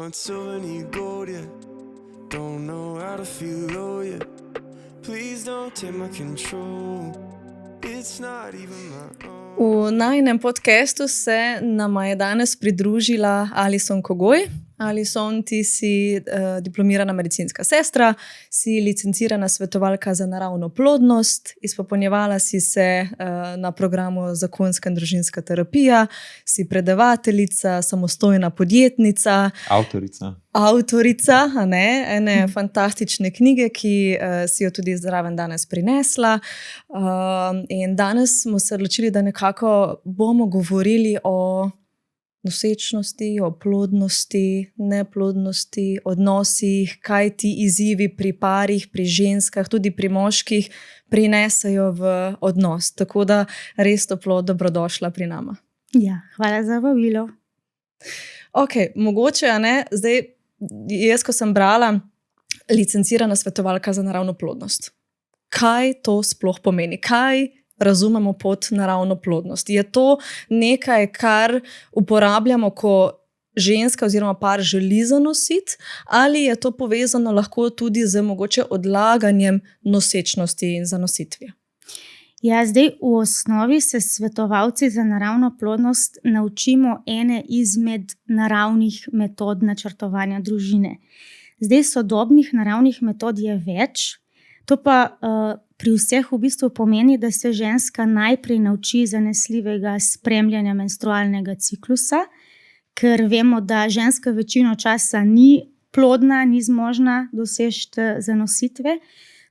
want silver, need gold, yeah. Don't know how to feel low, yeah. Please don't take my control. It's not even my own. V najinem podcastu se nama je danes pridružila Alison Kogoj. Alison, ti si diplomirana medicinska sestra, si licencirana svetovalka za naravno plodnost, izpopolnjevala si se na programu Zakonska in družinska terapija, si predavateljica, samostojna podjetnica. Avtorica, ene fantastične knjige, ki si jo tudi zraven danes prinesla. In danes smo se odločili, da nekako bomo govorili o nosečnosti, o plodnosti, neplodnosti, odnosih, kaj ti izzivi pri parih, pri ženskah, tudi pri moških prinesajo v odnos. Tako da res toplo dobrodošla pri nama. Ja, hvala za vabilo. Ok, mogoče, zdaj jaz, ko sem brala licencirana svetovalka za naravno plodnost. Kaj to sploh pomeni? Kaj razumemo pod naravno plodnost? Je to nekaj, kar uporabljamo, ko ženska oziroma par želi zanositi, ali je to povezano lahko tudi z mogoče odlaganjem nosečnosti in zanositvijo? Ja, zdaj v osnovi se svetovalci za naravno plodnost naučimo ene izmed naravnih metod načrtovanja družine. Zdaj sodobnih naravnih metod je več, to pa pri vseh v bistvu pomeni, da se ženska najprej nauči zanesljivega spremljanja menstrualnega ciklusa, ker vemo, da ženska večino časa ni plodna, ni zmožna doseči zanositve.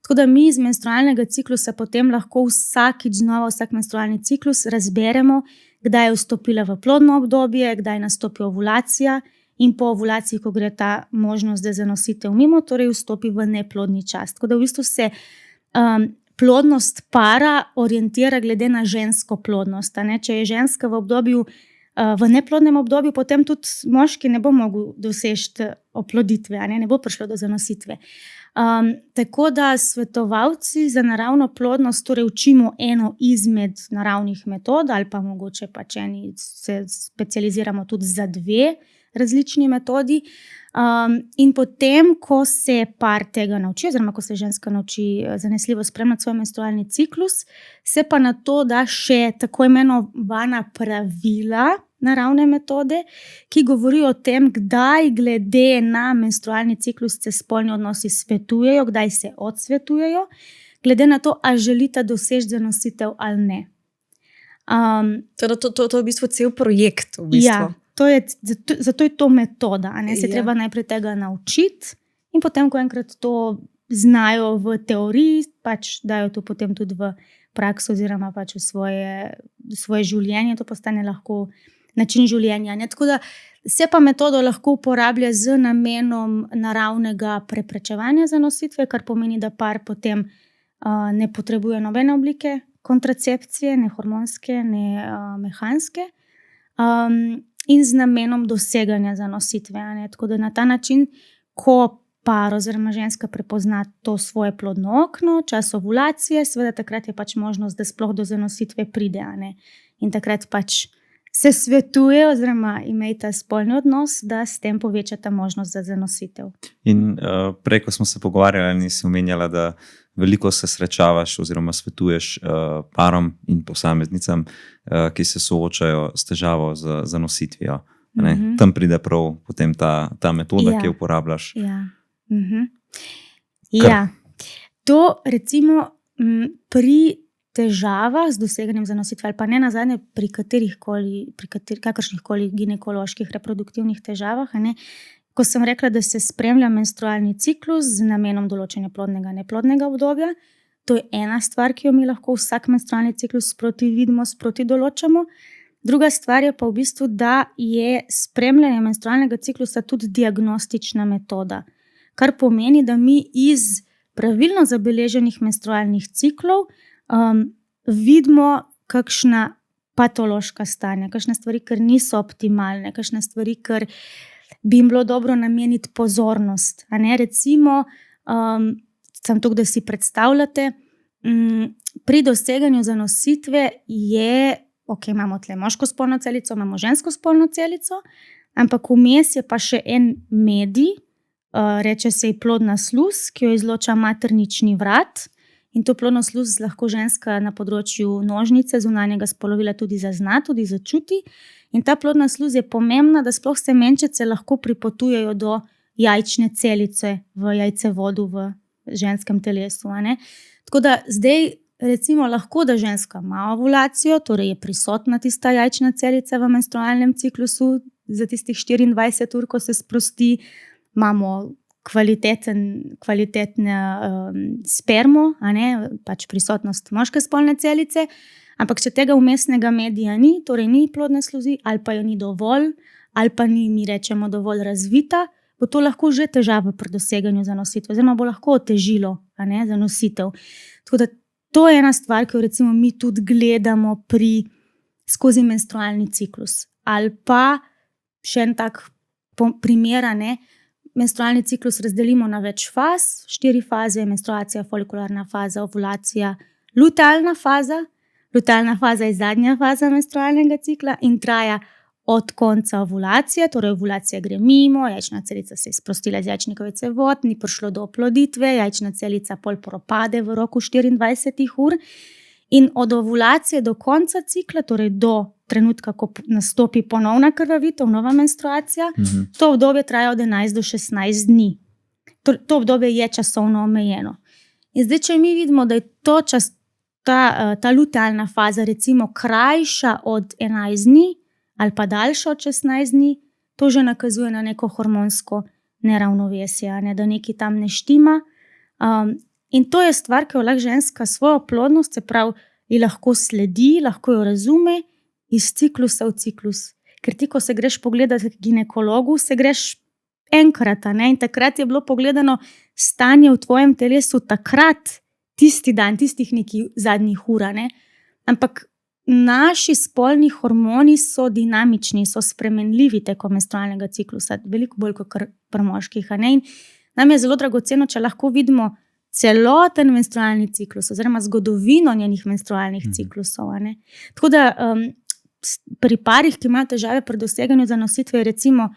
Tako da mi iz menstrualnega ciklusa potem lahko vsakič znova, vsak menstrualni ciklus razberemo, kdaj je vstopila v plodno obdobje, kdaj nastopi ovulacija in po ovulaciji, ko gre ta možnost za zanositev mimo, torej vstopi v neplodni čas. Tako da v bistvu se plodnost para orientira glede na žensko plodnost. Če je ženska v neplodnem obdobju, potem tudi moški ne bo mogel doseči oploditve, ne bo prišlo do zanositve. Tako da svetovalci za naravno plodnost torej učimo eno izmed naravnih metod, ali pa mogoče pač eni se specializiramo tudi za dve različni metodi. In potem, ko se par tega nauči, oziroma ko se ženska nauči zanesljivo spremljati svoj menstrualni ciklus, se pa na to da še tako imenovana pravila naravne metode, ki govorijo o tem, kdaj glede na menstrualni ciklus se spolni odnosi svetujejo, kdaj se odsvetujejo, glede na to, ali želita doseči zanositev ali ne. To je v bistvu cel projekt. V bistvu. Ja, zato je to metoda. Se treba najprej tega naučiti in potem, ko enkrat to znajo v teoriji, pač dajo to potem tudi v prakso oziroma pač v svoje življenje, to postane lahko način življenja. Tako da se pa metodo lahko uporablja z namenom naravnega preprečevanja zanositve, kar pomeni, da par potem ne potrebuje nobene oblike kontracepcije, ne hormonske, ne mehanske, in z namenom doseganja zanositve. Tako da na ta način, ko par oziroma ženska prepozna to svoje plodno okno, čas ovulacije, seveda takrat je pač možnost, da sploh do zanositve pride. In takrat pač se svetuje oziroma imejta spolni odnos, da s tem povečata možnost za zanositev. In prej, ko smo se pogovarjali, nisi omenjala, da veliko se srečavaš oziroma svetuješ parom in posameznicam, ki se soočajo s težavo z zanositvijo. Tam pride prav potem ta metoda, ki jo uporabljaš. Ja, to recimo pri težavah z doseganjem zanositve ali pa ne nazadnje pri kakršnihkoli ginekoloških reproduktivnih težavah, ko sem rekla, da se spremlja menstrualni ciklus z namenom določenja plodnega in neplodnega obdobja, to je ena stvar, ki jo mi lahko vsak menstrualni ciklus sproti vidimo, sproti določamo. Druga stvar je pa v bistvu, da je spremljanje menstrualnega ciklusa tudi diagnostična metoda, kar pomeni, da mi iz pravilno zabeleženih menstrualnih ciklov vidimo kakšna patološka stanja, kakšne stvari, ker niso optimalne, kakšne stvari, ker bi jim bilo dobro nameniti pozornost. Recimo, samo to, da si predstavljate, pri doseganju zanositve je, imamo tle moško spolno celico, imamo žensko spolno celico, ampak vmes je pa še en medij, reče se ji plodna sluz, ki jo izloča maternični vrat. In to plodno sluz lahko ženska na področju nožnice, zunanjega spolovila tudi zazna, tudi začuti. In ta plodna sluz je pomembna, da sploh semenčice lahko pripotujejo do jajčne celice v jajcevodu v ženskem telesu. Tako da zdaj recimo lahko, da ženska ima ovulacijo, torej je prisotna tista jajčna celica v menstrualnem ciklusu za tistih 24 ur, ko se sprosti, imamo kvalitetne spermo, pač prisotnost moške spolne celice, ampak če tega vmesnega medija ni, torej ni plodne sluzi, ali pa jo ni dovolj, ali pa ni, mi rečemo, dovolj razvita, bo to lahko že težava pri doseganju zanositve, oziroma bo lahko otežilo zanositev. Tako da to je ena stvar, ki jo recimo mi tudi gledamo skozi menstrualni ciklus. Ali pa še en tak primer, menstrualni ciklus razdelimo na več faz, 4 faze, menstruacija, folikularna faza, ovulacija, lutealna faza. Lutealna faza je zadnja faza menstrualnega cikla in traja od konca ovulacije, torej ovulacija gre mimo, jajčna celica se je sprostila iz jajčnikov cevod, ni prišlo do oploditve, jajčna celica pol propade v roku 24 ur in od ovulacije do konca cikla, torej do trenutka, ko nastopi ponovna krvavitev, nova menstruacija, to obdobje traja od 11 do 16 dni. To obdobje je časovno omejeno. In zdaj, če mi vidimo, da je ta lutealna faza recimo krajša od 11 dni ali pa daljša od 16 dni, to že nakazuje na neko hormonsko neravnovesje, da nekaj tam ne štima. In to je stvar, ki jo lahko ženska svojo plodnost, se pravi, ji lahko sledi, lahko jo razume, iz ciklusa v ciklus. Ker ti, ko se greš pogledati k ginekologu, se greš enkrat, in takrat je bilo pogledano stanje v tvojem telesu takrat, tisti dan, tistih nekaj zadnjih ur. Ampak naši spolni hormoni so dinamični, so spremenljivi tekom menstrualnega ciklusa, veliko bolj kot pri moških. In nam je zelo dragoceno, če lahko vidimo celoten menstrualni ciklus, oziroma zgodovino njenih menstrualnih ciklusov. Tako da pri parih, ki imajo težave pri doseganju zanositve, je recimo,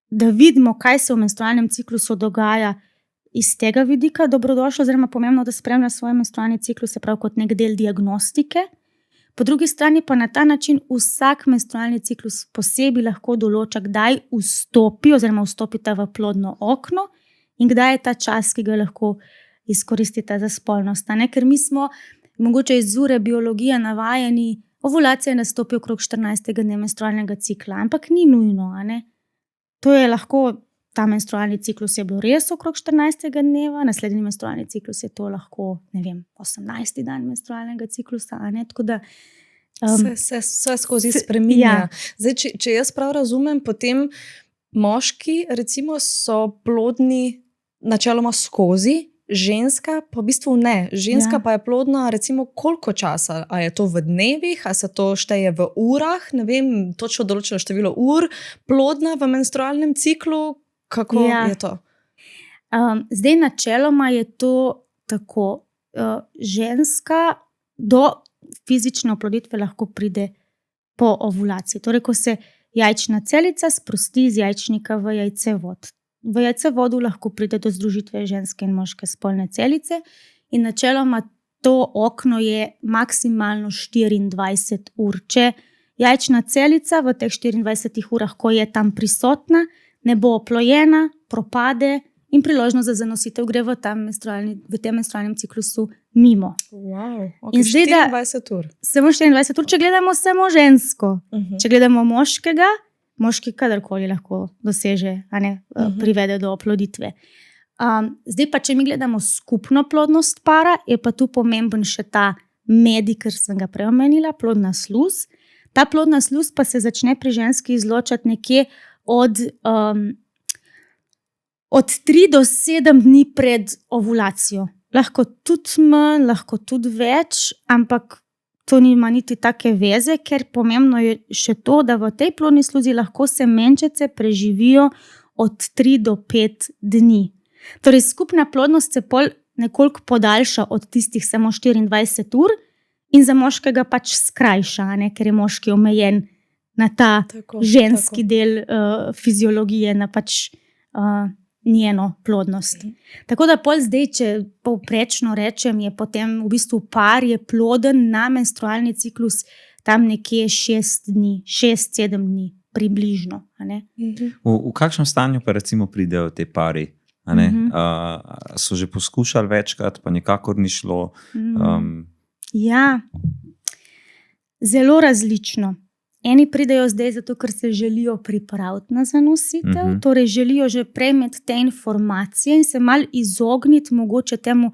da vidimo, kaj se v menstrualnem ciklusu dogaja iz tega vidika dobrodošlo, oziroma pomembno, da spremlja svoj menstrualni ciklus, se pravi kot nek del diagnostike. Po drugi strani pa na ta način vsak menstrualni ciklus posebej lahko določa, kdaj vstopi oziroma vstopita v plodno okno in kdaj je ta čas, ki ga lahko izkoristite za spolnost. Ker mi smo mogoče iz ure biologije navajeni, ovulacija nastopi okrog 14. dne menstrualnega cikla, ampak ni nujno. To je lahko, ta menstrualni ciklus je bil res okrog 14. dneva, naslednji menstrualni ciklus je to lahko, 18. dan menstrualnega ciklusa. Tako da se skozi spreminja. Zdaj, če jaz prav razumem, potem moški recimo so plodni načeloma skozi, ženska pa v bistvu ne. Ženska pa je plodna recimo koliko časa? A je to v dnevih, a se to šteje v urah? Ne vem, točno določeno število ur plodna v menstrualnem ciklu? Kako je to? Zdaj načeloma je to tako. Ženska do fizične oploditve lahko pride po ovulaciji. Torej, ko se jajčna celica sprosti iz jajčnika v jajcevod. V jajcevodu lahko pride do združitve ženske in moške spolne celice in načeloma to okno je maksimalno 24 ur. Če jajčna celica v teh 24 urah, ko je tam prisotna, ne bo oplojena, propade in priložnost za zanositev gre v tem menstrualnem ciklusu mimo. Wow, okay, 24 ur. Samo 24 ur, če gledamo samo žensko. Če gledamo moškega, moški kadarkoli lahko doseže, privede do oploditve. Zdaj pa, če mi gledamo skupno plodnost para, je pa tu pomemben še ta medij, ker sem ga prej omenila, plodna sluz. Ta plodna sluz pa se začne pri ženski izločati nekje od 3 do 7 dni pred ovulacijo. Lahko tudi manj, lahko tudi več, ampak to nima niti take veze, ker pomembno je še to, da v tej plodni sluzi lahko semenčice preživijo od 3 do 5 dni. Torej, skupna plodnost se pol nekoliko podaljša od tistih samo 24 ur in za moškega pač skrajša, ker je moški omejen na ta Tako, ženski tako. del fiziologije, na pač njeno plodnost. Tako da pol zdaj, če povprečno rečem, je potem v bistvu par je ploden na menstrualni ciklus tam nekje 6-7 dni, približno. A ne? V kakšnem stanju pa recimo pridejo te pari? So že poskušali večkrat, pa nikakor ni šlo. Ja, zelo različno. Eni pridejo zdaj zato, ker se želijo pripraviti na zanositev, torej želijo že prej imeti te informacije in se malo izogniti mogoče temu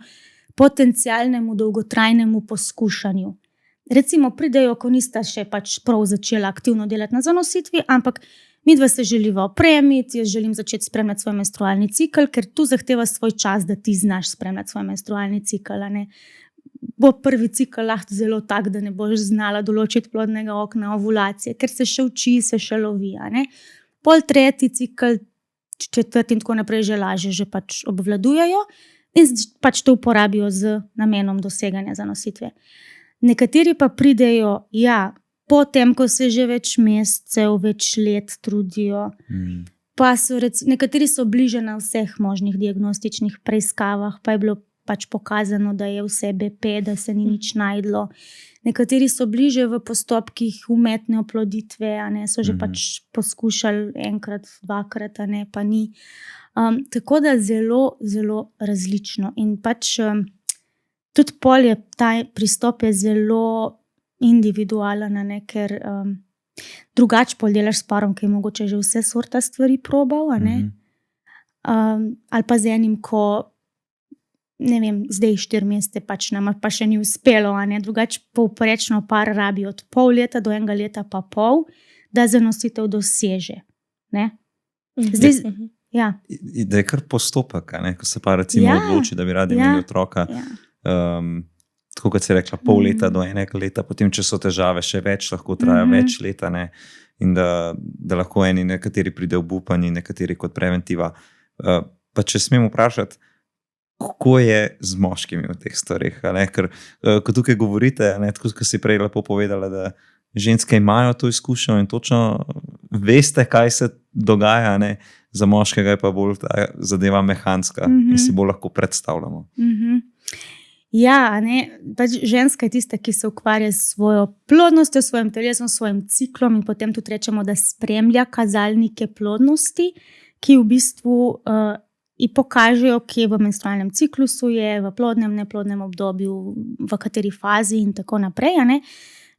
potencialnemu dolgotrajnemu poskušanju. Recimo pridejo, ko nista še pač prav začela aktivno delati na zanositvi, ampak midva se želiva opremiti, jaz želim začeti spremljati svoj menstrualni cikel, ker tu zahteva svoj čas, da ti znaš spremljati svoj menstrualni cikel. Bo prvi cikel lahko zelo tak, da ne boš znala določiti plodnega okna ovulacije, ker se še uči, se še lovi. Pol tretji cikel, četrti in tako naprej že lažje že pač obvladujejo in pač to uporabijo z namenom doseganja zanositve. Nekateri pa pridejo, potem, ko se že več mesecev, več let trudijo, pa so nekateri so bliže na vseh možnih diagnostičnih preiskavah, pa je bilo pač pokazano, da je vse BP, da se ni nič najdlo. Nekateri so bliže v postopkih umetne oploditve, so že pač poskušali enkrat, dvakrat, pa ni. Tako da zelo, zelo različno. In pač tudi pol je ta pristop je zelo individualen, ker drugače pol delaš s parom, ki je mogoče že vse sorta stvari probal, ali pa z enim, ko ne vem, zdaj 4 mesece pač nam pa še ni uspelo, drugače povprečno par rabi od pol leta do 1 leta pa pol, da zanositev doseže. Zdaj, Da je kar postopek, ko se pa recimo odloči, da bi radi imeli otroka, tako kot si rekla, pol leta do 1 leta, potem če so težave še več, lahko traja več leta, in da lahko nekateri pridejo obupani, nekateri kot preventiva. Pa če smem vprašati, kako je z moškimi v teh stvareh? Ker ko tukaj govorite, tako kot si prej lepo povedala, da ženske imajo to izkušnjo in točno veste, kaj se dogaja, za moškega je pa bolj ta zadeva mehanska in si bolj lahko predstavljamo. Ja, pač ženska je tista, ki se ukvarja s svojo plodnostjo, svojim telesom, svojim ciklom in potem tudi rečemo, da spremlja kazalnike plodnosti, ki v bistvu in pokažejo, kje v menstrualnem ciklusu je, v plodnem, neplodnem obdobju, v kateri fazi in tako naprej.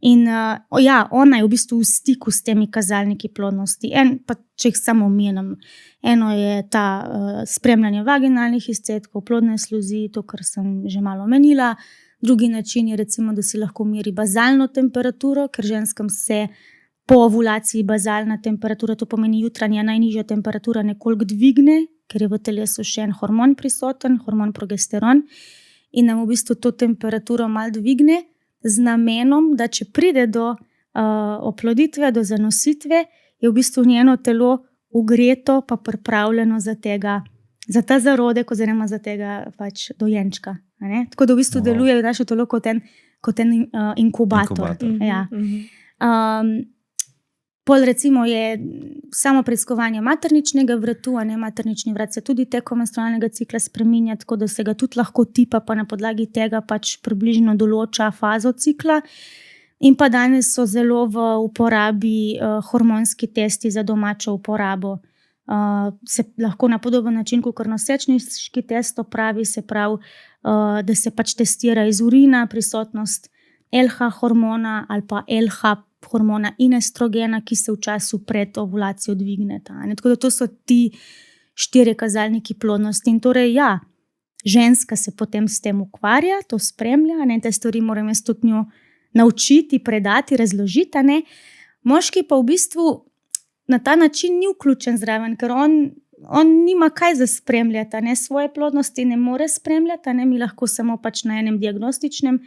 In ona je v bistvu v stiku s temi kazalniki plodnosti. Pa če jih samo omenim, eno je ta spremljanje vaginalnih izcedkov, plodne sluzi, to, kar sem že malo omenila. Drugi način je recimo, da si lahko meri bazalno temperaturo, ker ženskam se po ovulaciji bazalna temperatura, to pomeni jutranja najnižja temperatura, nekoliko dvigne, ker je v telesu še en hormon prisoten, hormon progesteron, in nam v bistvu to temperaturo malo dvigne z namenom, da če pride do oploditve, do zanositve, je v bistvu njeno telo ugreto pa pripravljeno za ta zarodek oziroma za tega pač dojenčka. Tako da v bistvu deluje naše telo kot en inkubator. Pol recimo je samo preiskovanje materničnega vratu, maternični vrat se tudi tekom menstrualnega cikla spreminja, tako da se ga tudi lahko tipa, pa na podlagi tega pač približno določa fazo cikla. In pa danes so zelo v uporabi hormonski testi za domačo uporabo. Se lahko na podoben način, kot nosečniški test opravi, se pravi, da se pač testira iz urina prisotnost LH hormona ali pa LH hormona in estrogena, ki se v času pred ovulacijo dvigneta. Tako da to so ti 4 kazalniki plodnosti. In torej, ženska se potem s tem ukvarja, to spremlja, te stvari moram jaz tudi njo naučiti, predati, razložiti. Moški pa v bistvu na ta način ni vključen zraven, ker on nima kaj za spremljati, svoje plodnosti ne more spremljati, mi lahko samo pač na enem diagnostičnem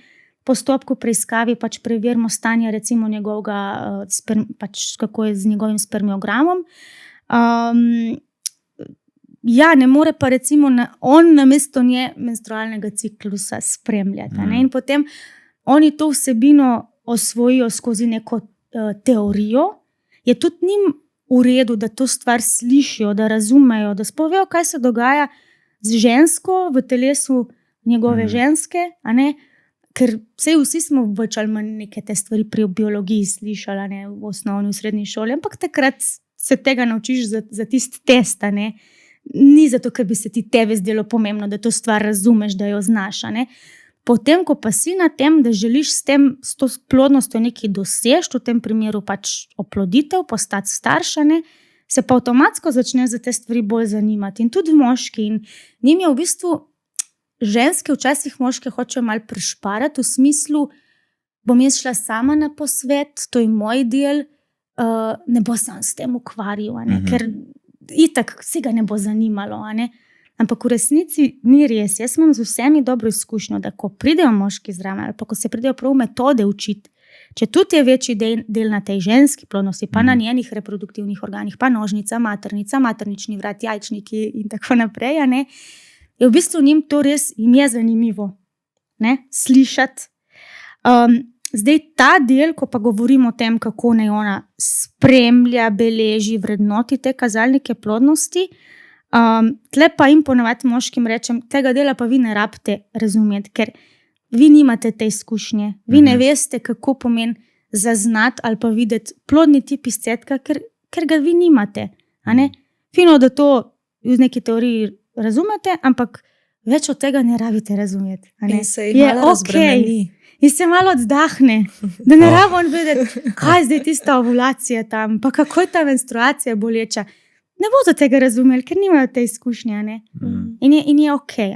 postopku preiskavi pač preverimo stanje recimo njegovega, pač kako je z njegovim spermiogramom. Ne more pa recimo on namesto nje menstrualnega ciklusa spremljati. In potem oni to vsebino osvojijo skozi neko teorijo je tudi njim v redu, da to stvar slišijo, da razumejo, da spovejo, kaj se dogaja z žensko v telesu njegove ženske, a ne? Ker vsi smo več ali manj neke te stvari pri biologiji slišali, ne, v osnovni, v srednji šoli, ampak takrat se tega naučiš za tisti test, ne. Ni zato, ker bi se ti tebe zdelo pomembno, da to stvar razumeš, da jo znaš, ne. Potem, ko pa si na tem, da želiš s to plodnostjo nekaj doseči, v tem primeru pač oploditev, postati starša, ne, se pa avtomatsko začne za te stvari bolj zanimati. In tudi moški. In njim je v bistvu ženske včasih moške hočejo malo prešparati, v smislu, bom jaz šla sama na posvet, to je moj del, ne bo sam s tem ukvarjal, ker itak se ga ne bo zanimalo. Ampak v resnici ni res. Jaz imam z vsemi dobro izkušnjo, da ko pridejo moški zraven, ali pa ko se pridejo prav metode učiti, če tudi je večji del na tej ženski plodnosti, pa na njenih reproduktivnih organih, pa nožnica, maternica, maternični vrat, jajčniki in tako naprej, je v bistvu njim to res jim je zanimivo, ne, slišati. Zdaj ta del, ko pa govorimo o tem, kako naj ona spremlja, beleži, vrednoti te kazalnike plodnosti, tle pa jim ponavadi moškim rečem, tega dela pa vi ne rabite razumeti, ker vi nimate te izkušnje, vi ne veste, kako pomeni zaznati ali pa videti plodni tip izcedka, ker ga vi nimate. Fino, da to v neki teoriji razumete, ampak več od tega ne rabite razumeti. In se jih malo razbremeni. In se malo oddahne, da ne rabimo vedeti, kaj je zdaj tista ovulacija tam, pa kako je ta menstruacija boleča. Ne bodo tega razumeli, ker nimajo te izkušnje. In je okej.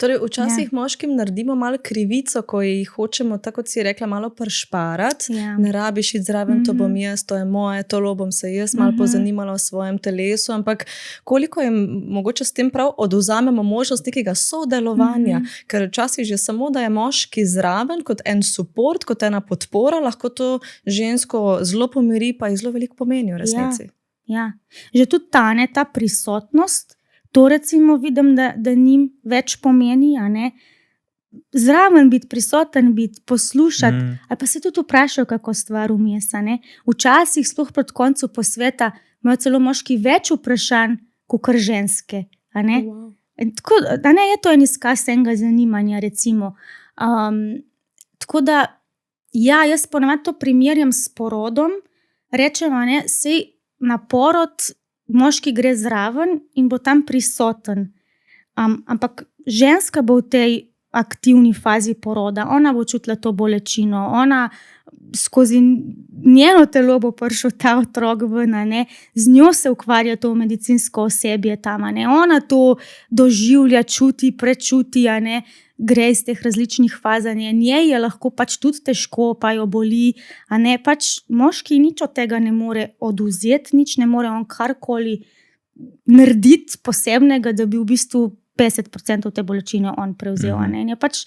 Torej, včasih moškim naredimo malo krivico, ko jih hočemo, tako kot si rekla, malo prešparati. Ne rabiš iti zraven, to bom jaz, to je moje, to bom se jaz malo pozanimala o svojem telesu, ampak koliko je mogoče s tem prav odvzamemo možnost nekega sodelovanja, ker včasih že samo, da je moški zraven kot en support, kot ena podpora, lahko to žensko zelo pomiri, pa ji zelo veliko pomeni v resnici. Ja. Že tudi ta prisotnost, to recimo vidim, da njim več pomeni, zraven biti, prisoten biti, poslušati, ali pa se tudi vprašajo, kako stvar vmes. Včasih, sploh proti koncu posveta, imajo celo moški več vprašanj, kot ženske. Tako, je to en izkaz enega zanimanja, recimo. Tako da, jaz ponavadi to primerjam s porodom, rečem, sej na porod moški gre zraven in bo tam prisoten. Ampak ženska bo v tej aktivni fazi poroda, ona bo čutila to bolečino, ona skozi njeno telo bo prišel ta otrok ven, z njo se ukvarja to medicinsko osebje tam, ona to doživlja, čuti, prečuti, gre iz teh različnih faz, njej je lahko pač tudi težko, pa jo boli, pač moški nič od tega ne more odvzeti, nič ne more on karkoli narediti posebnega, da bi v bistvu 50% te bolečine on prevzel. Je pač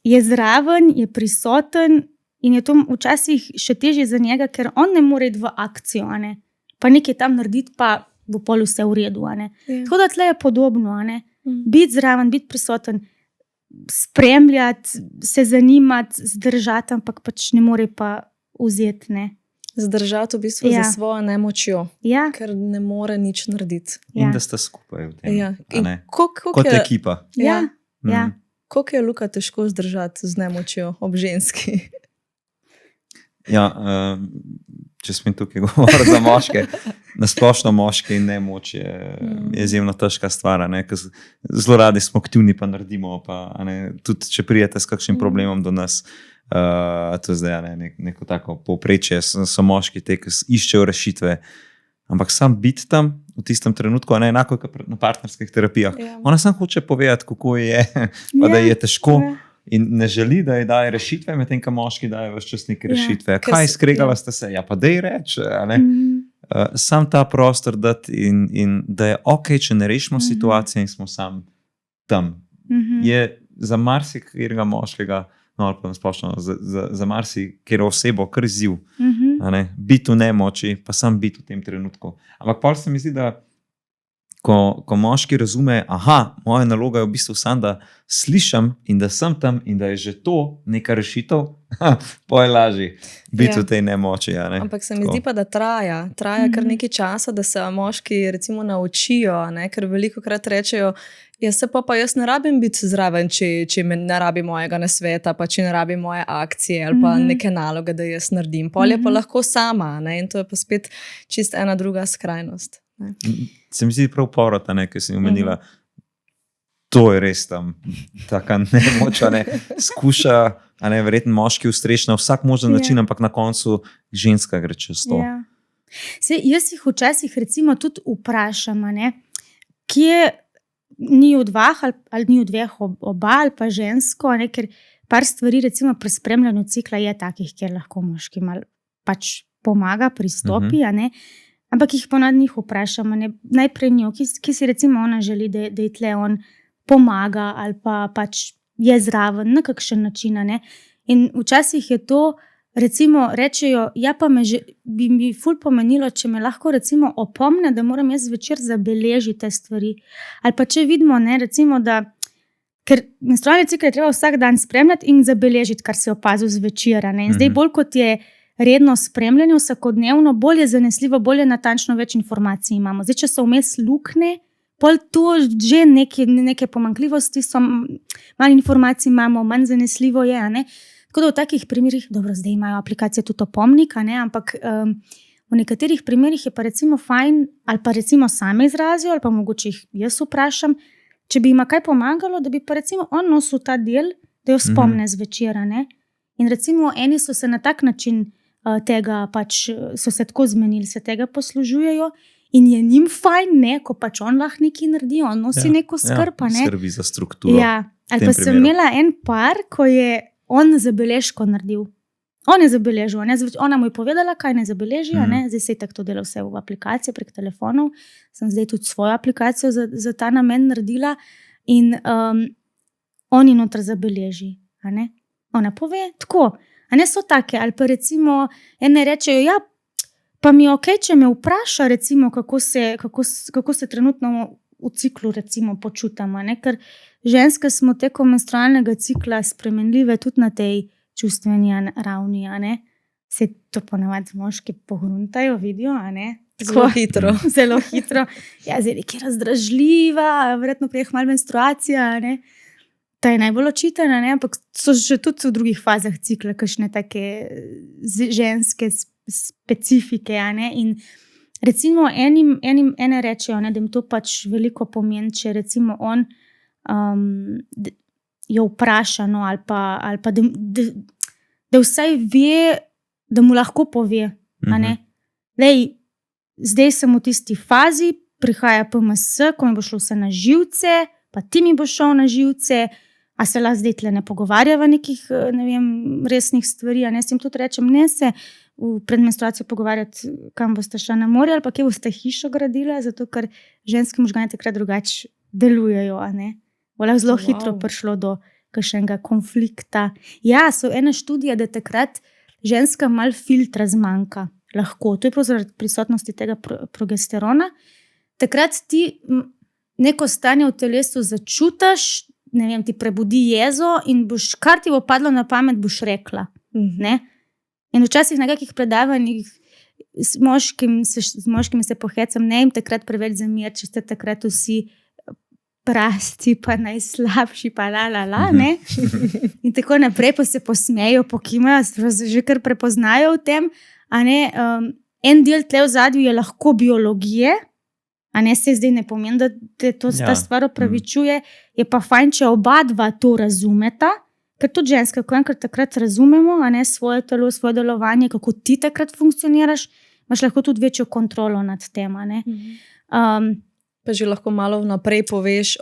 je zraven, je prisoten in je to včasih še težje za njega, ker on ne more iti v akcijo, pa nekaj tam narediti, pa bo pol vse v redu. Tako da tle je podobno, biti zraven, biti prisoten, spremljati, se zanimati, zdržati, ampak pač ne more pa vzeti. Zdržati v bistvu za svojo nemočjo, ker ne more nič narediti. In da sta skupaj v tem. Kot ekipa. Koliko je Luka težko zdržati z nemočjo ob ženski? Če smo tukaj govorili za moške, nasplošno moške in nemoč je izjemno težka stvar, ker zelo radi smo aktivni, pa naredimo, tudi če prijete s kakšnim problemom do nas, to je zdaj neko tako povprečje, so moški te, ki iščejo rešitve, ampak sam biti tam v tistem trenutku, enako kot na partnerskih terapijah, ona sam hoče povedati, kako je, pa da je težko. In ne želi, da ji daje rešitve, medtem ko moški daje vse čas neke rešitve. Kaj skregala ste se? Ja, pa dej reči. Sam ta prostor dati in da je okej, če ne rešimo situacije in smo sam tam. Je za marsikega moškega, no ali pa nasplošno, za marsikero osebo kar izziv. Biti v nemoči, pa sam biti v tem trenutku. Ampak pol se mi zdi, da ko moški razume, aha, moja naloga je v bistvu samo, da slišim in da sem tam in da je že to neka rešitev, pa je lažje biti v tej nemoči. Ja, ne? Ampak se mi zdi pa, da traja kar nekaj časa, da se moški recimo naučijo, ne? Ker veliko krat rečejo, jaz ne rabim biti zraven, če me ne rabi mojega nasveta, pa če ne rabi moje akcije ali pa neke naloge, da jaz naredim. Pol je pa lahko sama, ne? In to je pa spet čist ena druga skrajnost. Ne? Se mi zdi prav povrata, ki si omenila, to je res tam, taka nemoč, ne, skuša, verjetno moški ustreči na vsak možen način, ampak na koncu ženska gre čez to. Ja. Jaz jih včasih recimo tudi vprašam, kje ni v dveh ali ni v dveh oba ali pa žensko, ker par stvari recimo pri spremljanju cikla je takih, kjer lahko moški malo pač pomaga, pristopi, ampak jih ponad njih vprašam, najprej njo, ki si recimo ona želi, da je tle on pomaga ali pa pač je zraven na kakšen način. In včasih je to, recimo rečejo, ja pa bi mi ful pomenilo, če me lahko recimo opomne, da moram jaz zvečer zabeležiti te stvari. Ali pa če vidimo, recimo, da ker menstrualni cikel je treba vsak dan spremljati in zabeležiti, kar se je opazil zvečer. In zdaj bolj kot je redno spremljanje vsakodnevno, bolj je zanesljivo, bolj je natančno, več informacij imamo. Zdaj, če so vmes luknje, pol to že neke pomanjkljivosti so, manj informacij imamo, manj zanesljivo je, Tako da v takih primerih, dobro, zdaj imajo aplikacije tudi opomnik, ampak v nekaterih primerih je pa recimo fajn, ali pa recimo same izrazijo, ali pa mogoče jih jaz vprašam, če bi jima kaj pomagalo, da bi pa recimo on nosil ta del, da jo spomne zvečer. In recimo eni so se na tak način tega pač, so se tako zmenili, se tega poslužujejo in je njim fajn, ko pač on lahko nekaj naredi, on nosi neko skrb. Skrbi za strukturo. Ja, ali pa sem imela en par, ko je on zabeležko naredil. On je zabeležil, ona mu je povedala, kaj ne zabeleži, zdaj se je tako to delo vse v aplikaciji prek telefonov, sem zdaj tudi svojo aplikacijo za ta namen naredila in oni noter zabeleži. Ona pove tako, so take, ali pa recimo ene rečejo, ja, pa mi je okej, če me vpraša recimo, kako se trenutno v ciklu recimo počutamo, ker ženske smo tekom menstrualnega cikla spremenljive tudi na tej čustveni ravni, se to ponavadi moški pogruntajo, vidijo, Zelo hitro. Zelo hitro. Ja, zdaj nekaj razdražljiva, verjetno prej malo menstruacija, ta je najbolj očitana, ampak so že tudi v drugih fazah cikla kakšne take ženske specifike, in recimo ene rečejo, da jim to pač veliko pomeni, če recimo on jo vpraša, ali pa da vsaj ve, da mu lahko pove. Zdaj sem v tisti fazi, prihaja PMS, ko mi bo šlo vse na živce, pa ti mi bo šel na živce, a se lahko zdaj tle ne pogovarjava nekih, resnih stvari, s tem tudi rečem, ne se pred menstruacijo pogovarjati, kam boste šla na morje ali pa kje boste hišo gradila, zato ker ženske možgane takrat drugače delujejo, bo lahko zelo hitro prišlo do kakšnega konflikta. Ja, so ene študije, da takrat ženska malo filtra zmanjka, lahko, to je prav zaradi prisotnosti tega progesterona. Takrat ti neko stanje v telesu začutiš, ti prebudi jezo in boš, kar ti bo padlo na pamet, boš rekla. In včasih na kakih predavanjih z moškimi se pohecam, ne jim takrat preveč zamir, če ste takrat vsi prasti, pa najslabši, pa in tako naprej, pa se posmejo, pokimajo, že kar prepoznajo v tem. En del tle v zadju je lahko biologije, se zdaj ne pomeni, da to ta stvar opravičuje, je pa fajn, če oba dva to razumeta, ker tudi ženske, ko enkrat takrat razumemo, svoje telo, svoje delovanje, kako ti takrat funkcioniraš, imaš lahko tudi večjo kontrolo nad tem. Pa že lahko malo vnaprej poveš,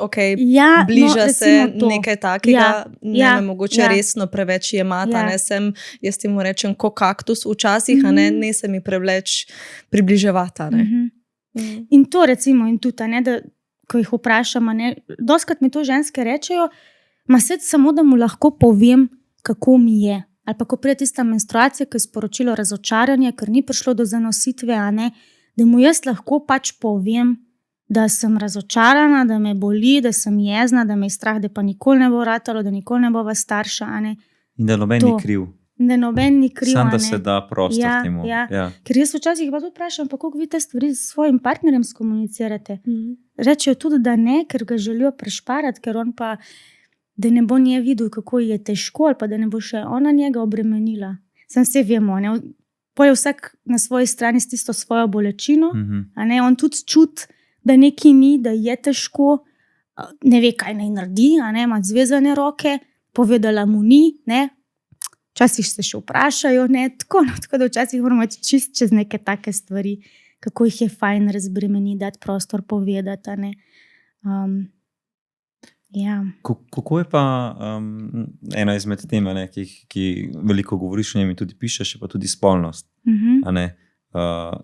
bliža se nekaj takega, ne me mogoče resno preveč jemati, jaz ti mu rečem, ko kaktus včasih, ne se mi preveč približevati. In to recimo, in tudi, da ko jih vprašam, dostikrat mi to ženske rečejo, samo da mu lahko povem, kako mi je. Ali pa ko pride tista menstruacija, ki je sporočilo razočaranje, ker ni prišlo do zanositve, da mu jaz lahko pač povem, da sem razočarana, da me boli, da sem jezna, da me je strah, da pa nikoli ne bo ratalo, da nikoli ne bova starša. A ne? In da noben To. ni kriv. Da noben ni kriv. Sam a da ne. se da prostor Ja, temu. ja. Ja. Ker jaz včasih pa tudi vprašam, pa kako vi te stvari s svojim partnerjem skomunicirate. Mhm. Rečejo tudi, da ne, ker ga želijo prešparati, ker on pa, da ne bo nje videl, kako ji je težko, ali pa da ne bo še ona njega obremenila. Sam vse vemo, ne. Pol je vsak na svoji strani s tisto svojo bolečino, a ne, on tudi čuti, da nekaj ni, da je težko, ne ve, kaj naj naredi, a ne, ima zvezane roke, povedala mu ni, ne. Včasih se še vprašajo, ne, tako da včasih moramo iti čist čez neke take stvari, kako jih je fajn razbremeniti, dati prostor povedati, a ne. Ja. Kako je pa ena izmed tem, a ne, ki veliko govoriš o njem in tudi pišeš, je pa tudi spolnost. A ne?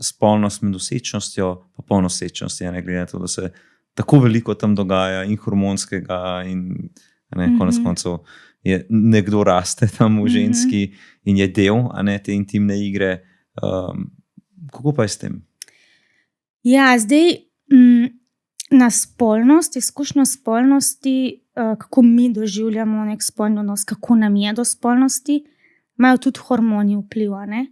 Spolnost med nosečnostjo pa po nosečnosti, a ne, glede na to, da se tako veliko tam dogaja in hormonskega in a ne, konec koncev je nekdo raste tam v ženski in je del, a ne, te intimne igre. Kako pa je s tem? Ja, zdaj na spolnost, izkušnjo spolnosti, kako mi doživljamo nek spolni odnos, kako nam je do spolnosti, imajo tudi hormoni vpliv, a ne.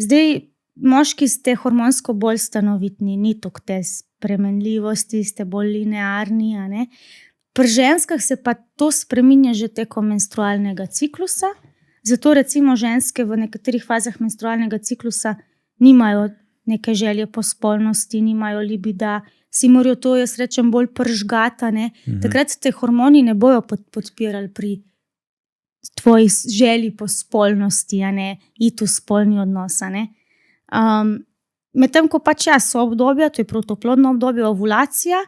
Zdaj, moški ste hormonsko bolj stanovitni, ni toliko te spremenljivosti, ste bolj linearni, a ne. Pri ženskah se pa to spreminja že tekom menstrualnega ciklusa, zato recimo ženske v nekaterih fazah menstrualnega ciklusa nimajo neke želje po spolnosti, nimajo libida, si morajo to, jaz rečem, bolj pržgati, a ne. Takrat te hormoni ne bojo podpirali pri tvoji želji po spolnosti, a ne, iti v spolni odnos, a ne. Medtem ko pač so obdobja, to je protoplodno obdobje, ovulacija,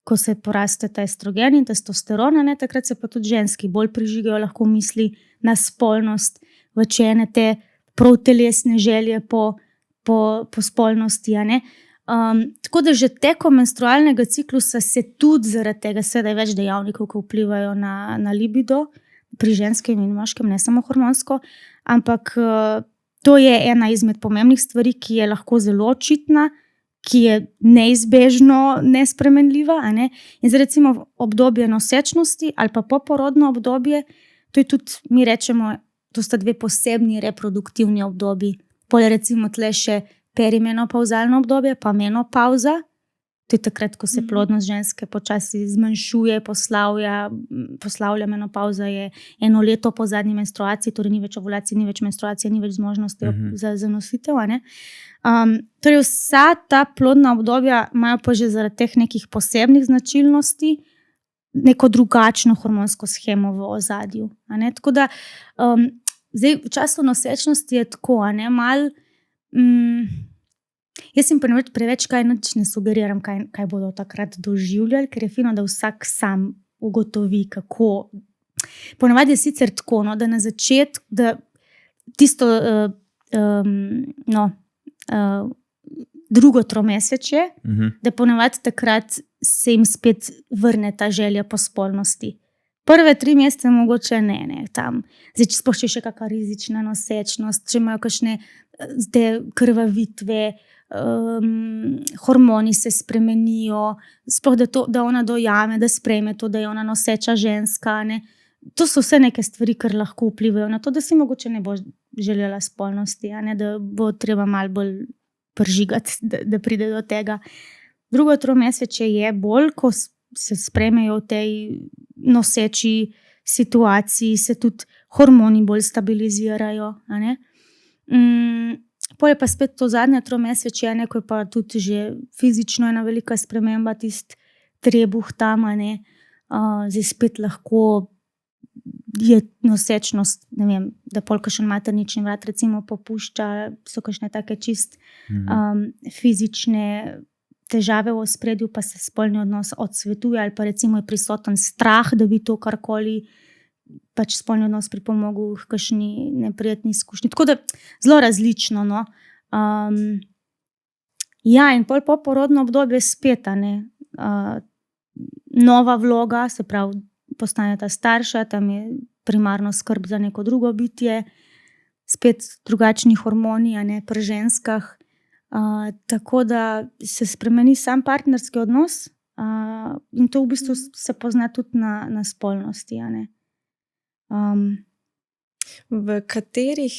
ko se poraste ta estrogen in testosteron, a ne, takrat se pa tudi ženski bolj prižigajo lahko misli na spolnost, večene te prav telesne želje po spolnosti, a ne. Tako da že tekom menstrualnega ciklusa se tudi zaradi tega, seveda je več dejavnikov, ki vplivajo na libido pri ženskem in moškem, ne samo hormonsko, ampak to je ena izmed pomembnih stvari, ki je lahko zelo očitna, ki je neizbežno nespremenljiva, a ne. In zdaj recimo obdobje nosečnosti ali pa poporodno obdobje, to je tudi, mi rečemo, to sta dve posebni reproduktivni obdobji. Pol je recimo tle še perimenopavzalno obdobje, pa menopauza, to je takrat, ko se plodnost ženske počasi zmanjšuje, poslavlja. Menopauza je 1 leto po zadnji menstruaciji, torej ni več ovulacije, ni več menstruacije, ni več zmožnosti za nositev, a ne. Torej vsa ta plodna obdobja imajo pa že zaradi teh nekih posebnih značilnosti neko drugačno hormonsko shemo v ozadju, a ne. Tako da zdaj v času nosečnosti je tako, a ne, malo jaz jim preveč kaj nič ne sugeriram, kaj bodo takrat doživljali, ker je fino, da vsak sam ugotovi, kako. Ponavadi je sicer tako, no, da na začetku, da tisto drugo tromesečje, da ponavadi takrat se jim spet vrne ta želja po spolnosti. Prve 3 mesece mogoče ne, tam. Zdaj, če sploh še kakšna rizična nosečnost, če imajo kakšne krvavitve, hormoni se spremenijo, sploh da ona dojame, da sprejme to, da je ona noseča ženska, ne. To so vse neke stvari, kar lahko vplivajo na to, da si mogoče ne bo želela spolnosti, a ne, da bo treba malo bolj pržigati, da pride do tega. Drugo tromesečje je bolj, ko se sprejmejo v tej noseči situaciji, se tudi hormoni bolj stabilizirajo, a ne. Pol je pa spet to zadnje tromesečje, ko je pa tudi že fizično ena velika sprememba, tisti trebuh tam, a ne. Zdaj spet lahko je nosečnost, ne vem, da pol kakšen maternični vrat recimo popušča, so kakšne take čist fizične težave v ospredju, pa se spolni odnos odsvetuje, ali pa recimo je prisoten strah, da bi to karkoli pač spolni odnos pripomogel k kakšni neprijetni izkušnji. Tako da zelo različno, no. Ja, in pol poporodno obdobje spet, a ne. Nova vloga, se pravi, postaneta starša, tam je primarno skrb za neko drugo bitje, spet drugačni hormoni, a ne, pri ženskah. Tako da se spremeni sam partnerski odnos, in to v bistvu se pozna tudi na spolnosti. A ne? V katerih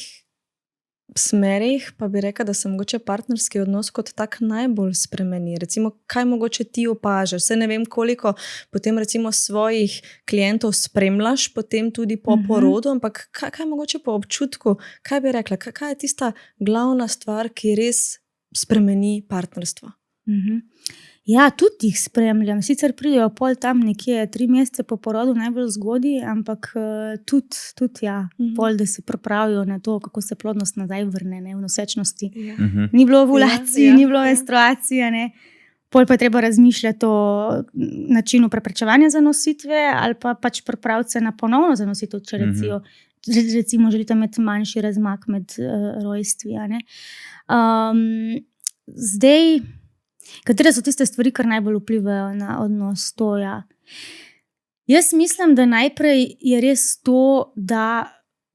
smerih pa bi rekla, da se mogoče partnerski odnos kot tak najbolj spremeni? Recimo, kaj mogoče ti opažaš? Saj ne vem, koliko potem recimo svojih klientov spremljaš potem tudi po porodu, ampak kaj mogoče po občutku, kaj bi rekla, kaj je tista glavna stvar, ki res spremeni partnerstvo? Ja, tudi jih spremljam. Sicer pridejo pol tam nekje 3 mesece po porodu najbolj zgodaj, ampak tudi ja, pol, da se pripravijo na to, kako se plodnost nazaj vrne, ne, v nosečnosti. Ni bilo ovulacij, ni bilo menstruacije, ne. Pol pa je treba razmišljati o načinu preprečevanja zanositve ali pa pač pripraviti se na ponovno zanositev, če recimo želite imeti manjši razmak med rojstvi. A ne. Zdaj, katere so tiste stvari, kar najbolj vplivajo na odnos? To, ja. Jaz mislim, da najprej je res to, da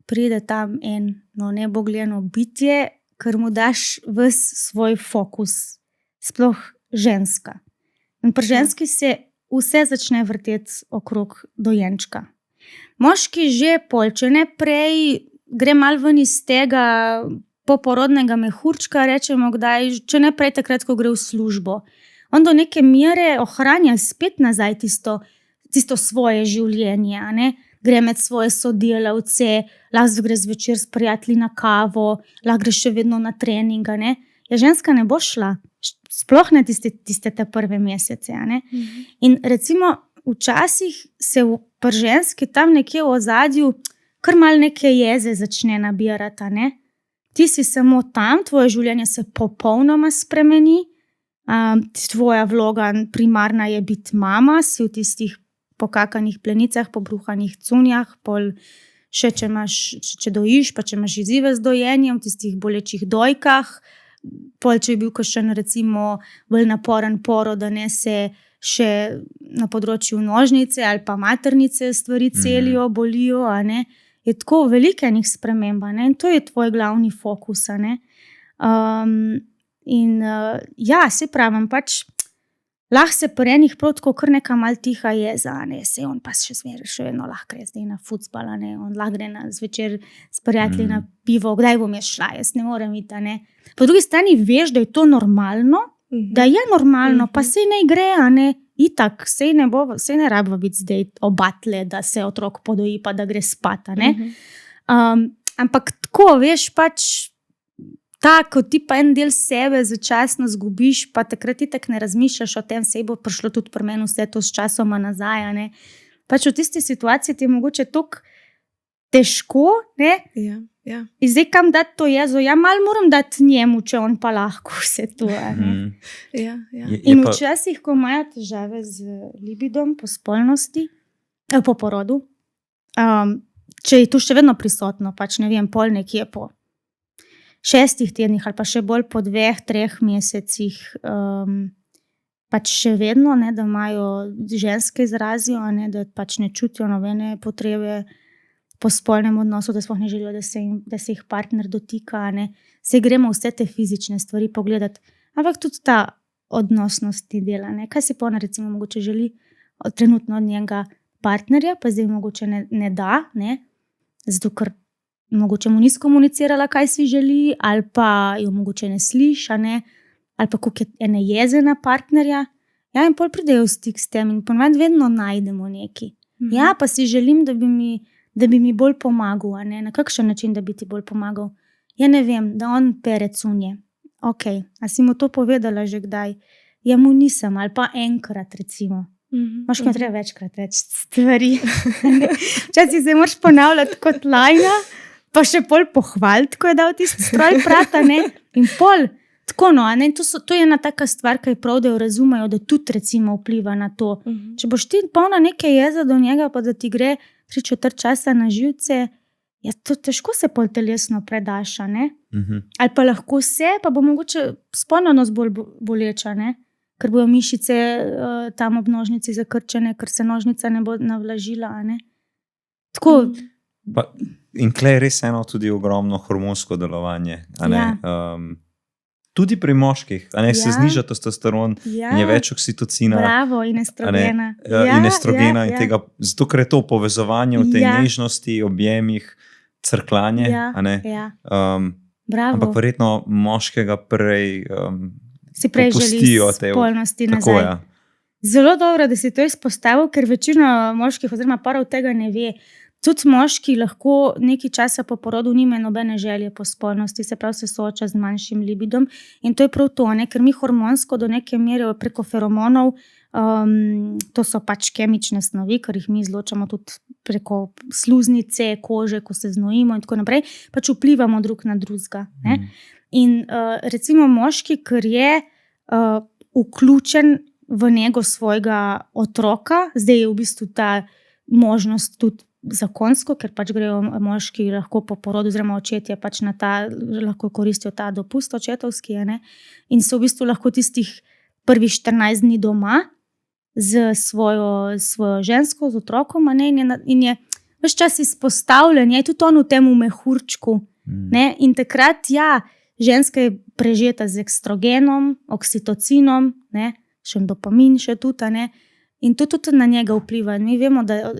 pride tam eno nebogljeno bitje, ker mu daš ves svoj fokus, sploh ženska. In pri ženski se vse začne vrteti okrog dojenčka. Moški že pol, če ne prej, gre malo ven iz tega poporodnega mehurčka, rečemo kdaj, če ne prej takrat, ko gre v službo. On do neke mere ohranja spet nazaj tisto svoje življenje, a ne? Gre med svoje sodelavce, lahko gre zvečer s prijatelji na kavo, lahko gre še vedno na trening, a ne? Ja, ženska ne bo šla, sploh ne tiste te prve mesece, a ne? In recimo včasih se pri ženski tam nekje v ozadju kar malo neke jeze začne nabirati, a ne? Ti si samo tam, tvoje življenje se popolnoma spremeni, tvoja vloga primarna je biti mama, si v tistih pokakanih plenicah, pobruhanih cunjah, pol še če dojiš, pa če imaš izzive z dojenjem, v tistih bolečih dojkah, pol če je bil kakšen recimo bolj naporen porod, da ne se še na področju nožnice ali pa maternice stvari celijo, bolijo, a ne. Je tako veliko enih sprememb, ne? In to je tvoj glavni fokus. Ne? Ja, se pravim, pač lahko se pri enih prav tako kar neka mal tiha jeza, ne? Se on pa še vedno lahko gre zdaj na futsbal, ne? On lahko gre zvečer s prijatelji na pivo, kdaj bom jaz šla, jaz ne morem iti, ne? Po drugi strani veš, da je to normalno, da je normalno, pa sej ne gre, a ne? Itak, sej ne rabimo biti zdaj obatle, da se otrok podoji, pa da gre spat, ne? Ampak tako, veš, pač tako, ti pa en del sebe začasno zgubiš, pa takrat itak ne razmišljaš o tem, sej bo prišlo tudi pri meni vse to s časoma nazaj, ne? Pač v tisti situaciji ti je mogoče toliko težko, ne? Ja. In zdaj kam dati to jezo? Ja, malo moram dati njemu, če on pa lahko vse to, ne? Ja. In včasih, ko imajo težave z libidom po spolnosti, po porodu, če je to še vedno prisotno, pač ne vem, pol nekje po 6 tednih ali pa še bolj po 2-3 mesecih, pač še vedno, ne, da imajo ženske izrazijo, ne, da pač ne čutijo nobene potrebe po spolnem odnosu, da sploh ne želijo, da se jih partner dotika, ne. Se gremo vse te fizične stvari pogledati, ampak tudi ta odnosnosti dela, ne. Kaj si pa ona recimo mogoče želi trenutno od njega partnerja, pa zdaj mogoče ne da, ne, zato ker mogoče mu ni skomunicirala, kaj si želi, ali pa jo mogoče ne sliša, ne, ali pa koliko je ene jeze na partnerja. Ja, in pol pridejo v stik s tem in ponovadi vedno najdemo neki. Ja, pa si želim, da bi mi bolj pomagal, a ne? Na kakšen način, da bi ti bolj pomagal? Ja, ne vem, da on pere cunje. Ok, a si mu to povedala že kdaj? Ja, mu nisem, ali pa enkrat recimo. Moš mi treba večkrat reči stvari. Včasih se moraš ponavljati kot lajna, pa še pol pohvaliti, ko je dal tisti stroj prata, ne? In pol, tako no, a ne? To je ena taka stvar, ki je prav, da jo razumejo, da tudi recimo vpliva na to. Če boš ti polna neke jeze do njega, pa da ti gre 3/4 časa na živce, ja, to težko se pol telesno predaš, ne? Ali pa lahko se, pa bo mogoče spolnost bolj boleča, ne? Ker bojo mišice tam ob nožnici zakrčene, ker se nožnica ne bo navlažila, ne? Tako. In tle je res eno tudi ogromno hormonsko delovanje, a ne? tudi pri moških, a ne, se Ja. zniža testosteron Ja. in je več oksitocina. Bravo, in A ne, estrogena. in estrogena in tega, zato ker je to povezovanje v tej Ja. nežnosti, objemih, crkljanje. Ja, a ne. ja. Um, Bravo. ampak verjetno moškega prej Si prej popustijo želi te spolnosti tako, nazaj. ja. Zelo dobro, da si to izpostavil, ker večina moških oziroma parov tega ne ve. Tudi moški lahko nekaj časa po porodu nima nobene želje po spolnosti, se pravi, se sooča z manjšim libidom. In to je prav to, ne? Ker mi hormonsko do neke mere preko feromonov, to so pač kemične snovi, ker jih mi izločamo tudi preko sluznice, kože, ko se znojimo in tako naprej, pač vplivamo drug na drugega. In recimo moški, ker je vključen v nego svojega otroka, zdaj je v bistvu ta možnost tudi zakonsko, ker pač grejo moški lahko po porodu, oziroma očetje pač na ta, lahko koristijo ta dopust očetovski, ne? In so v bistvu lahko tistih prvih 14 dni doma z svojo žensko, z otrokom, ne? In je ves čas izpostavljen, je tudi on v tem mehurčku. Ne? In takrat, ja, ženska je prežeta z estrogenom, oksitocinom, ne? Še dopamin, še tudi, ne? In to tudi na njega vpliva. Mi vemo, da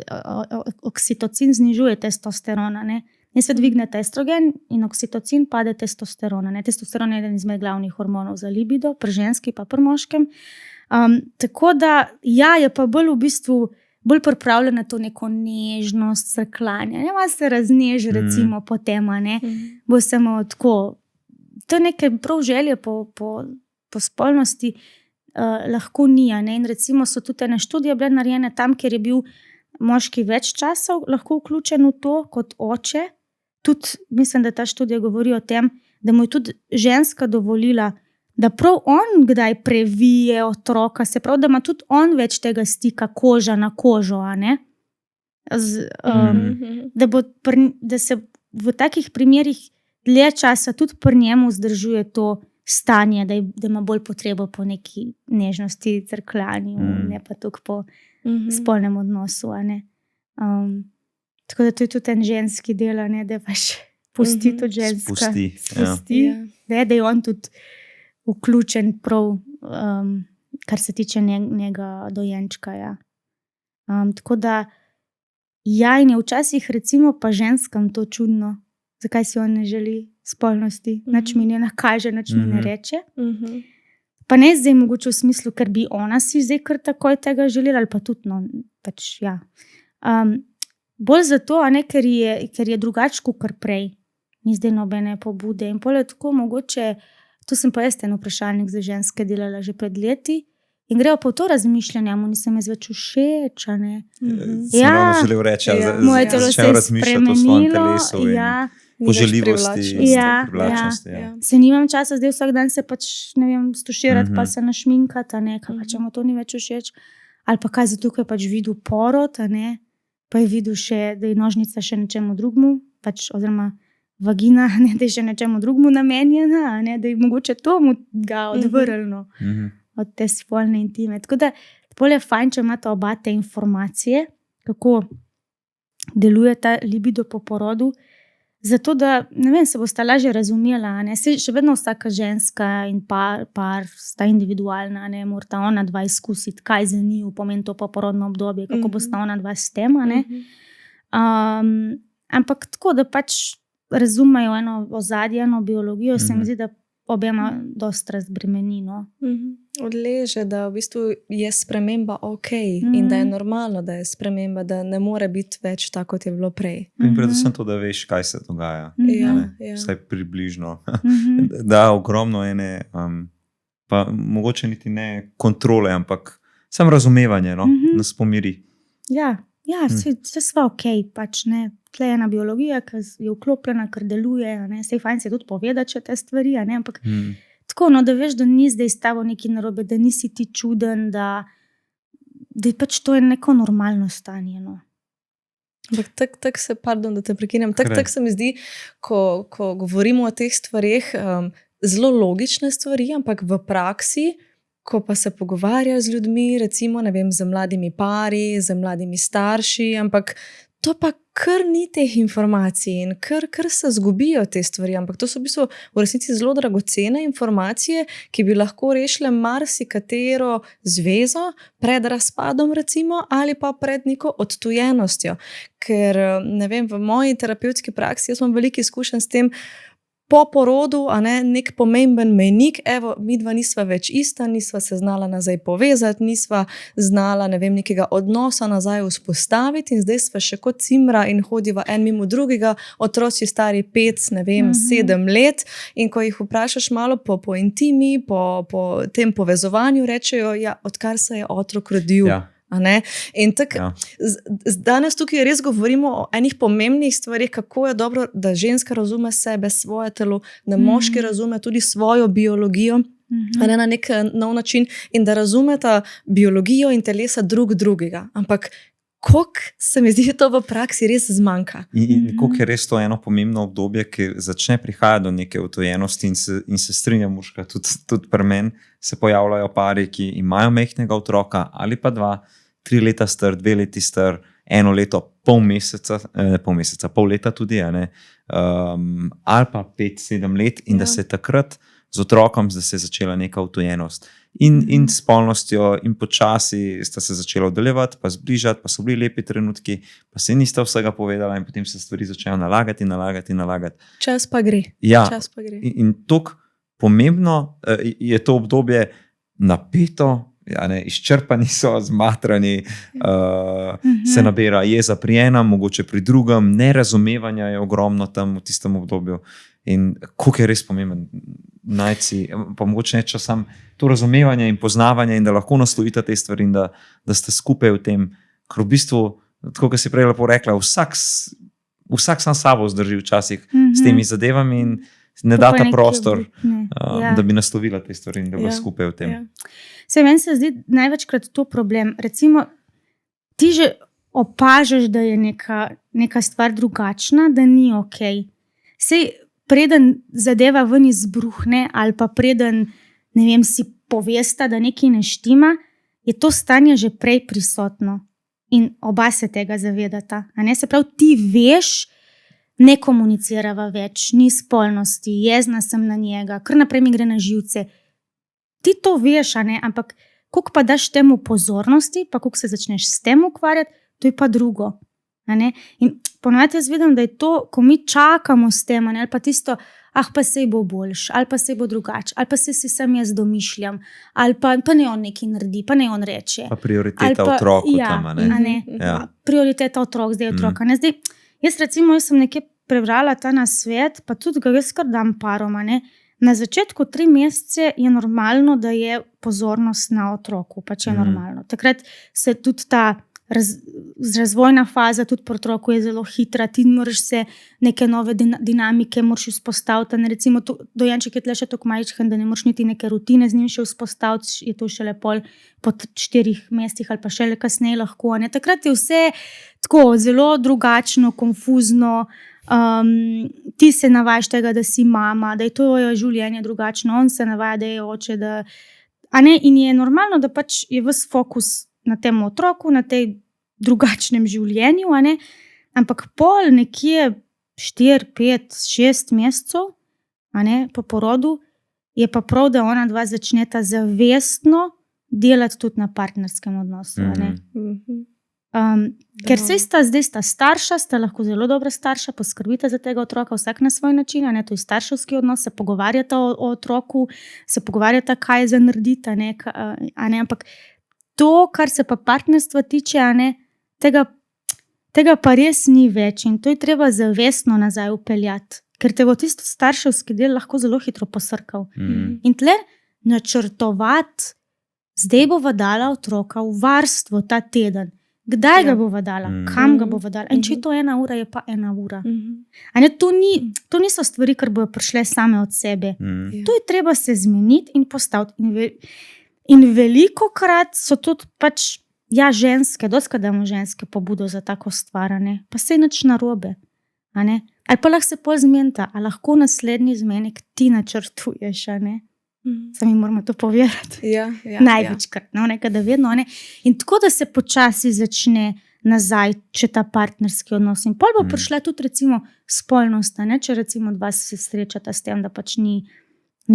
oksitocin znižuje testosterona. Ne se dvigne estrogen in oksitocin pade testosterona. Ne? Testosteron je eden izmed glavnih hormonov za libido, pri ženski pa pri moškem. Tako da, ja, je pa bolj v bistvu bolj pripravljena na to neko nežnost, crkljanje. Ne vas se razneži, recimo, po tem, ne bo samo tako. To je neke prav želje po spolnosti. Lahko ni. In recimo so tudi ene študije bile narejene tam, kjer je bil moški več časa lahko vključen v to kot oče. Tudi mislim, da ta študija govori o tem, da mu je tudi ženska dovolila, da prav on kdaj previje otroka, se pravi, da ima tudi on več tega stika koža na kožo. Da se v takih primerih dlje časa tudi pri njemu vzdržuje to stanje, da ima bolj potrebo po neki nežnosti, crkljanju, ne pa toliko po spolnem odnosu. Tako da to je tudi en ženski del, da pač pusti tudi ženska. Spusti, ja. Da je on tudi vključen prav, kar se tiče njega dojenčka. Ja. Tako da, ja, in je včasih recimo pa ženskam to čudno, zakaj si on ne želi spolnosti, nič mi ne nakaže, nič mi ne reče. Pa ne zdaj mogoče v smislu, ker bi ona si zdaj kar takoj tega želela, ali pa tudi, no, pač, ja. Bolj zato, ker je drugačko kar prej, ni zdaj nobene pobude. In pol je tako mogoče, to sem pa jaz en vprašalnik za ženske delala že pred leti, in grejo pa v to razmišljanje, mu nisem jaz več všeč, ne. Sem ravno želel reči, moje telo se je spremenilo, ja. Poželjivosti, privlačnosti. Se nimam časa, zdaj vsak dan se pač, ne vem, stuširati, pa se našminkati, če mu to ni več všeč. Ali pa kaj zato, ker je pač videl porod, pa je videl še, da je nožnica še nečemu drugmu, pač, oziroma vagina, da je še nečemu drugmu namenjena, da je mogoče to mu ga odvrnilo od te spolne intime. Tako da bolj je fajn, če imate oba te informacije, kako deluje ta libido po porodu, zato da, ne vem, se boste lažje razumela. Še vedno vsaka ženska in par sta individualna, morata ona dva izkusiti, kaj za njiju pomeni to poporodno obdobje, kako bosta ona dva s tem. Ampak tako, da pač razumejo eno ozadje, eno biologijo, se mi zdi, da obema dosti razbremeni. Odleže, da v bistvu je sprememba ok in da je normalno, da je sprememba, da ne more biti več tako, kot je bilo prej. In predvsem to, da veš, kaj se dogaja. Vsaj približno. Da, ogromno ene, pa mogoče niti ne kontrole, ampak samo razumevanje, nas pomiri. Ja, vse sva ok, pač ne. Tle je ena biologija, ki je vklopljena, ker deluje, sej fajn se tudi povedati še te stvari, ampak tako, da veš, da ni zdaj s tabo nekaj narobe, da nisi ti čuden, da je pač to neko normalno stanje. Ampak tak se, pardon, da te prekinem, tak se mi zdi, ko govorimo o teh stvarih, zelo logične stvari, ampak v praksi, ko pa se pogovarjajo z ljudmi, recimo, ne vem, z mladimi pari, z mladimi starši, ampak to pa kar ni teh informacij in kar se zgubijo te stvari, ampak to so v bistvu v resnici zelo dragocene informacije, ki bi lahko rešile marsikatero zvezo pred razpadom recimo, ali pa pred neko odtujenostjo. Ker, ne vem, v moji terapevtski praksi jaz imam veliko izkušenj s tem, po porodu, nek pomemben mejnik, evo, midva nisva več ista, nisva se znala nazaj povezati, nisva znala, ne vem, nekega odnosa nazaj vzpostaviti in zdaj sva še kot cimra in hodiva en mimo drugega, otroci stari 5, ne vem, 7 let in ko jih vprašaš malo po intimi, po tem povezovanju, rečejo, ja, odkar se je otrok rodil. Ja. In tako, danes tukaj res govorimo o enih pomembnih stvarih, kako je dobro, da ženska razume sebe, svoje telo, da moški razume tudi svojo biologijo, na nek nov način in da razumeta biologijo in telesa drugega. Ampak koliko se mi zdi, da to v praksi res zmanjka. In koliko je res to eno pomembno obdobje, ki začne prihajati do neke utojenosti in se strinjam, Urška, tudi pri meni se pojavljajo pari, ki imajo majhnega otroka ali pa 2, 3 leta star, 2 leti star, 1 leto, pol leta tudi, ali pa 5-7 let in da se takrat z otrokom se je začela neka utojenost. In s spolnostjo in počasi sta se začela oddaljevati, pa zbližati, pa so bili lepi trenutki, pa se nista vsega povedala in potem se stvari začnejo nalagati. Čas pa gre. Ja, Čas pa gre. In toliko pomembno je to obdobje napeto, izčrpani so, zmatrani, se nabira jeza pri enem, mogoče pri drugem, nerazumevanja je ogromno tam v tistem obdobju in koliko je res pomemben najti, pa mogoče neče sam to razumevanje in poznavanje in da lahko naslovita te stvari in da ste skupaj v tem, ker v bistvu, tako kot si prej lepo rekla, vsak sam sabo zdrži včasih s temi zadevami in ne data prostor, da bi naslovila te stvari in da bo skupaj v tem. Se meni se zdi največkrat to problem. Recimo, ti že opažaš, da je neka stvar drugačna, da ni okej. Sej preden zadeva ven izbruhne ali pa preden, ne vem, si povesta, da nekaj ne štima, je to stanje že prej prisotno in oba se tega zavedata. Se pravi, ti veš, ne komunicirava več, ni spolnosti, jezna sem na njega, kar naprej mi gre na živce. Ti to veš, ampak koliko pa daš temu pozornosti, pa koliko se začneš s tem ukvarjati, to je pa drugo. In ponovadi jaz vidim, da je to, ko mi čakamo s tem, ali pa tisto, pa sej bo boljš, ali pa sej bo drugače, ali pa sej si sam jaz domišljam, ali pa ne on nekaj naredi, pa ne on reče. Pa prioriteta otroku tam, prioriteta otrok, zdaj otroka. Jaz sem nekje prebrala ta nasvet, pa tudi ga jaz kar dam paroma. Na začetku 3 mesece je normalno, da je pozornost na otroku, pač je normalno. Takrat se tudi ta razvojna faza tudi pri otroku je zelo hitra, ti moraš se neke nove dinamike moraš vzpostaviti. Recimo, dojenček je tle še tako majčken, da ne moraš niti neke rutine z njim še vzpostaviti, je to šele po 4 mesecih ali pa šele kasneje lahko. Takrat je vse tako zelo drugačno, konfuzno, ti se navajaš tega, da si mama, da je to življenje drugačno, on se navaja, da je oče, in je normalno, da pač je ves fokus na tem otroku, na tej drugačnem življenju, ampak pol nekje 4, 5, 6 mesecev, po porodu, je pa prav, da ona dva začneta zavestno delati tudi na partnerskem odnosu. Ker zdaj sta starša, sta lahko zelo dobra starša, poskrbite za tega otroka vsak na svoj način, to je starševski odnos, se pogovarjata o otroku, se pogovarjata, kaj je za narediti, ampak to, kar se pa partnerstva tiče, tega pa res ni več in to je treba zavestno nazaj upeljati, ker te bo tisto starševski del lahko zelo hitro posrkal. In tle načrtovati, zdaj bova dala otroka v varstvo ta teden, kdaj ga bova dala, kam ga bova dala, in če je to 1 ura, je pa 1 ura. To niso stvari, kar bojo prišle same od sebe. To je treba se zmeniti in postaviti. In veliko krat so tudi pač, ženske, dostikrat damo ženske pobudo za tako stvar, pa sej nič narobe. Ali pa lahko se pol zmenita, a lahko naslednji zmenek ti načrtuješ, Sami moramo to povedati. Največkrat, nekaj da vedno. In tako, da se počasi začne nazaj, če ta partnerski odnos. In pol bo prišla tudi recimo spolnost, ne? Če recimo dva se srečata s tem, da pač ni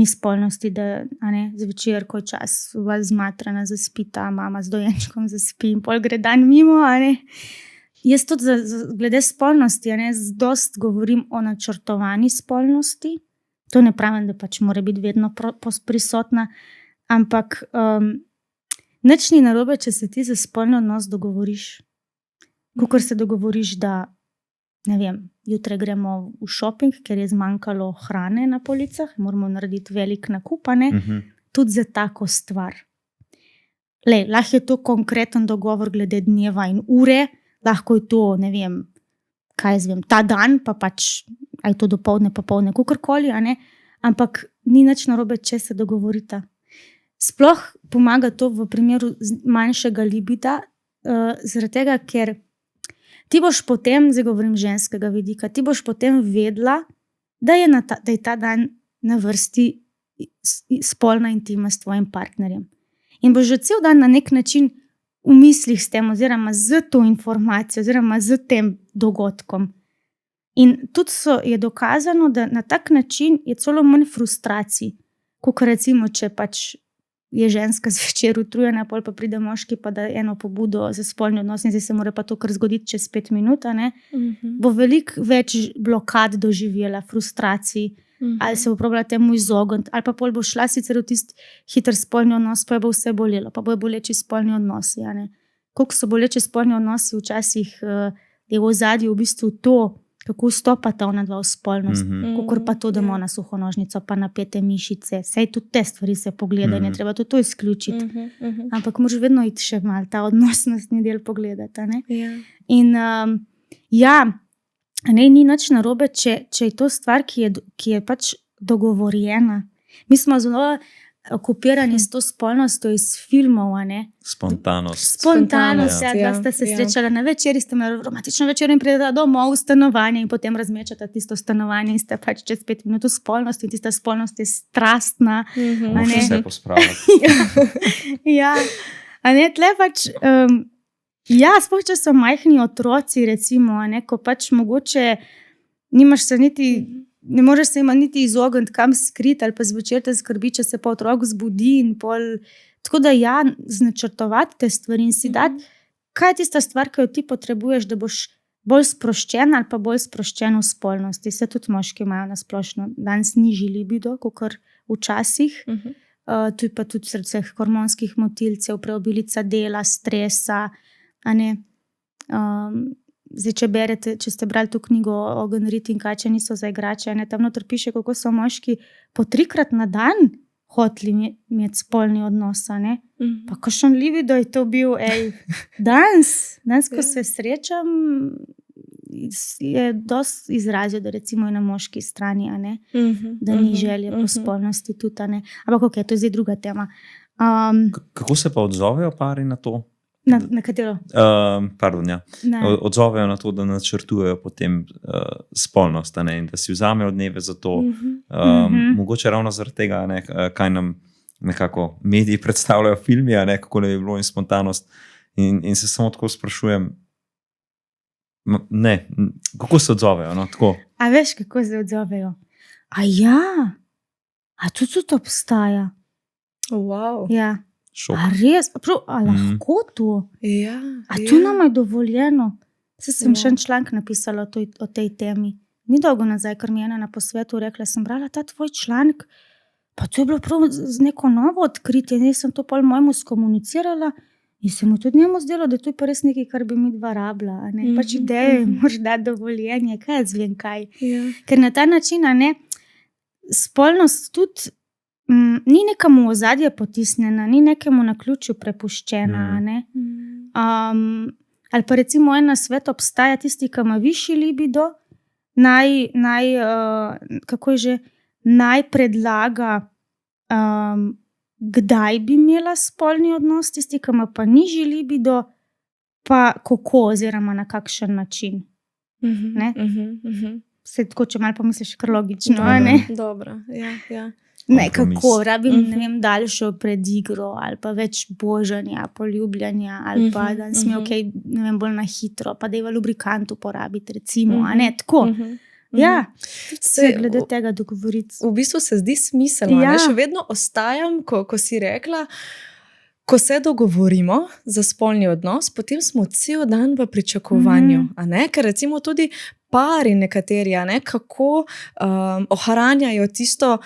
spolnosti, da zvečer, ko je čas vas zmatrana, zaspita, mama z dojenčkom zaspi in pol gre dan mimo. Jaz tudi glede spolnosti, dost govorim o načrtovani spolnosti. To ne pravim, da pač mora biti vedno prisotna, ampak nič ni narobe, če se ti za spolni odnos dogovoriš. Kakor se dogovoriš, da ne vem, jutri gremo v šoping, ker je zmanjkalo hrane na policah, moramo narediti velik nakup, tudi za tako stvar. Lahko je to konkreten dogovor glede dneva in ure, lahko je to, ne vem, kaj jaz vem, ta dan, pa pač, aj to dopoldne, popoldne, kakorkoli, ampak ni nič narobe, če se dogovorita. Sploh pomaga to v primeru manjšega libida, zaradi tega, ker ti boš potem, zdaj govorim ženskega vidika, ti boš potem vedela, da je ta dan na vrsti spolna intima s tvojim partnerjem. In boš že cel dan na nek način v mislih s tem, oziroma z to informacijo, oziroma z tem dogodkom. In tudi je dokazano, da na tak način je celo manj frustracij, kot recimo, če pač je ženska zvečer utrujena, pol pa pride moški, pa da eno pobudo za spolni odnos in zdaj se mora pa to kar zgoditi čez 5 minut, bo veliko več blokad doživela, frustracij, ali se bo probala temu izogniti, ali pa pol bo šla sicer v tisti hiter spolni odnos, pa bo vse bolelo, pa bo boleči spolni odnosi. Koliko so boleči spolni odnosi, včasih je v ozadju v bistvu to, kako vstopata ona dva v spolnost, kakor pa to, da ima na suhonožnico, pa napete mišice. Sej tudi te stvari se pogleda in je treba to izključiti. Ampak moraš vedno iti še malo ta odnosnostni del pogledati. In ni nič narobe, če je to stvar, ki je pač dogovorjena. Mi smo zelo okupirani s to spolnostjo iz filmov. Spontanost, da ste se srečali na večeri, ste imeli romantično večer in pridete domov v stanovanje in potem razmečate tisto stanovanje in ste pač čez 5 minut v spolnosti in tista spolnost je strastna. Moraš vse pospravljati. Tle pač, sploh če so majhni otroci, recimo, ko pač mogoče nimaš se niti ne moreš se ima niti izogniti, kam skriti, ali pa zvečer te skrbi, če se pa otrok zbudi in pol. Tako da značrtovati te stvari in si dati, kaj je tista stvar, ki jo ti potrebuješ, da boš bolj sproščen ali pa bolj sproščen v spolnosti. Se tudi moški imajo na splošno danes nižji libido, kakor včasih. Tu je pa tudi srce hormonskih motilcev, preobilica dela, stresa, zdaj, če ste brali to knjigo Ogenj, rit in kače niso za igrače, tam noter piše, kako so moški po 3krat na dan hoteli imeti spolni odnos. Pa kakšen libido je to bil, danes, ko se srečam, je dosti izrazil, da recimo je na moški strani, da ni želje po spolnosti tudi. Ampak ok, to je zdaj druga tema. Kako se pa odzovejo pari na to? Na katero? Odzovejo na to, da načrtujejo potem spolnost, in da si vzamejo dneve za to. Mogoče ravno zaradi tega, kaj nam nekako mediji predstavljajo filmi, kako ne bi bilo in spontanost. In se samo tako sprašujem, kako se odzovejo? Tako. A veš, kako se odzovejo? A tudi to obstaja? Wow. Ja. Šok. A res? A lahko to? A to nam je dovoljeno? Sem še en članek napisala o tej temi. Ni dolgo nazaj, ker mi je ena na posvetu rekla, sem brala ta tvoj članek, pa to je bilo prav z neko novo odkritje. In sem to pol mojemu skomunicirala in se mu tudi njemu zdelo, da to je pa res nekaj, kar bi mi dva rabila. Pač ideje, moraš dati dovoljenje, kaj jaz vem kaj. Ker na ta način, spolnost tudi ni nekemu ozadje potisnjena, ni nekemu naključju prepuščena. Ali pa recimo en nasvet obstaja, tisti, ki ima višji libido, naj predlaga, kdaj bi imela spolni odnos, tisti, ki ima pa nižji libido, pa kako oziroma na kakšen način. Se tako, če malo pomisliš, kar logično. Dobro, ja. kompromis. Nekako, rabim, ne vem, daljšo predigro ali pa več božanja, poljubljanja ali pa da sem okay, ne vem, bolj na hitro, pa da je lubrikant uporabiti, recimo, a ne, tako. Ja, se glede tega dogovoriti. V bistvu se zdi smiselno, Ja. ne? Še vedno ostajam, ko si rekla, ko se dogovorimo za spolni odnos, potem smo cel dan v pričakovanju, a ne? Ker recimo tudi pari nekateri, a ne, kako ohranjajo tisto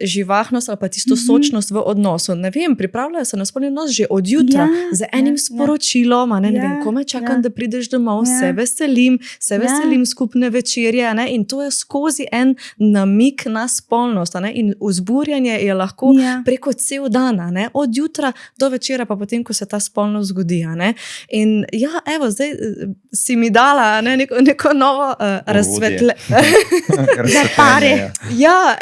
živahnost ali pa tisto sočnost v odnosu. Ne vem, pripravljajo se na spolni odnos že od jutra z enim sporočilom, a ne, ne vem, komaj čakam, da prideš domov, se veselim skupne večerje, a ne, in to je skozi en namik na spolnost, a ne, in vzburjanje je lahko preko cel dan, a ne, od jutra do večera, pa potem, ko se ta spolnost zgodi, a ne. In ja, evo, zdaj si mi dala, a ne, neko novo razsvetljenje. Za pare. Ja,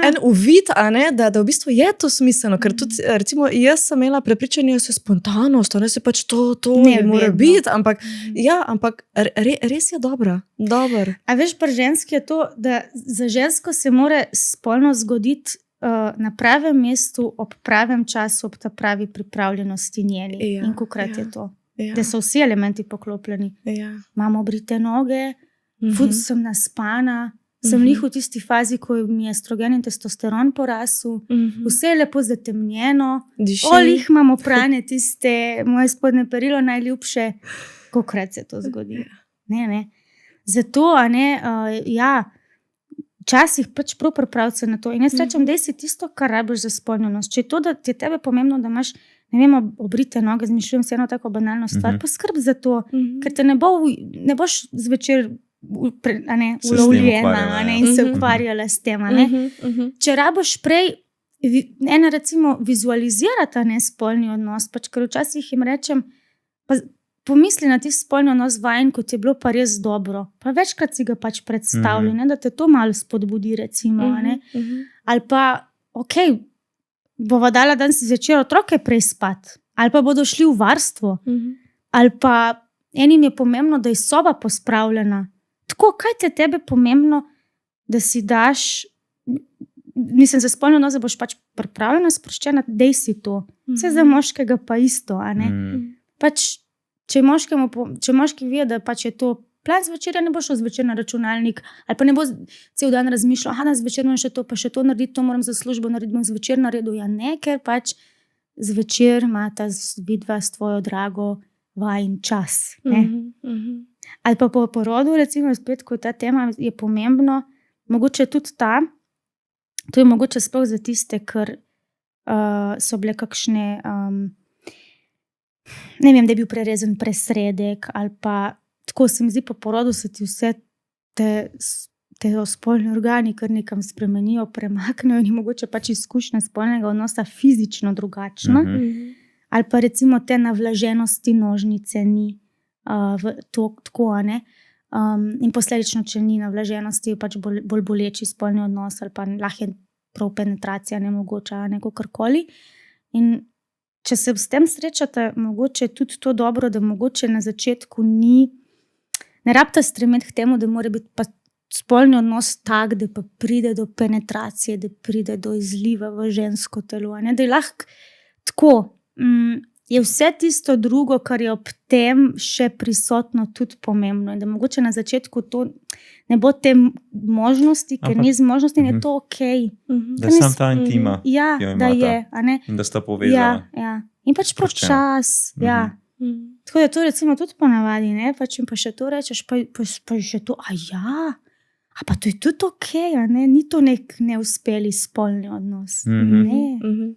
en uvid, a ne, da v bistvu je to smiselno, ker tudi, recimo, jaz sem imela prepričanje, da se spontanost, a ne, se pač to ne mora biti, ampak, ja, ampak res je dobro. A veš, pri ženski je to, da za žensko se mora spolnost zgoditi na pravem mestu, ob pravem času, ob ta pravi pripravljenosti njeni. In kokrat je to. Da so vsi elementi poklopljeni. Imamo obrite noge, sem naspana, sem lih v tisti fazi, ko mi je estrogen in testosteron porasel, vse je lepo zatemnjeno, lih imamo prane tiste, moje spodnje perilo najljubše, kokrat se to zgodi. Ne. Zato, a ne, ja, včasih pač prav pripraviti se na to. In jaz rečem, da si tisto, kar rabiš za spolno odnos. Če je to, da ti je tebe pomembno, da imaš, ne vem, obrite noge, zmišljujem se eno tako banalno stvar, pa skrb za to, ker te ne boš zvečer ulovljena in se ukvarjala s tem. Če rabiš prej recimo vizualizirati spolni odnos, pač ker včasih jim rečem, pa pomisli na tisti spolni odnos vajen, kot je bilo pa res dobro, pa večkrat si ga pač predstavlja, da te to malo spodbudi, recimo, ali pa bova dala danes zvečer otroke prej spat, ali pa bodo šli v varstvo, ali pa enim je pomembno, da je soba pospravljena. Tako, kaj te tebe pomembno, da si daš, mislim, za spolno odnos, da boš pač pripravljena, sproščena, dej si to. Vse za moškega pa isto, a ne? Pač, če moški ve, da pač je to plan zvečer, ne bo šel zvečer na računalnik, ali pa ne bo cel dan razmišljal, da zvečer moram še to narediti, to moram za službo narediti, bom zvečer naredil. Ja, ne, ker pač zvečer imata vidva s tvojo drago vajin čas. Ali pa po porodu, recimo, spet, ko ta tema je pomembno, mogoče tudi to je mogoče sploh za tiste, ker so bile kakšne, ne vem, da je bil prerezen presredek, ali pa tako se mi zdi, po porodu se ti vse te spolni organi kar nekam spremenijo, premaknejo in je mogoče pač izkušnja spolnega odnosa fizično drugačna. Ali pa recimo te navlaženosti nožnice ni tako, a ne. In posledično, če ni navlaženosti, je pač bolj boleči spolni odnos ali pa lahko je prav penetracija nemogoča, neko karkoli. In če se s tem srečate, mogoče tudi to dobro, da mogoče na začetku ne rabite stremeti k temu, da mora biti pa spolni odnos tak, da pa pride do penetracije, da pride do izliva v žensko telo, a ne, da je lahko tako. Je vse tisto drugo, kar je ob tem še prisotno, tudi pomembno. In da mogoče na začetku to ne bo te možnosti, ker ni zmožnosti in je to okej. Da je sam ta intima, ja, jo da imata. je, a ne. In da sta povezana. Ja. In pač počas, ja. Tako da to recimo tudi ponavadi, ne, pač in pa še to rečeš, pa še to, a pa to je tudi okej, a ne, ni to nek neuspeli spolni odnos. Ne.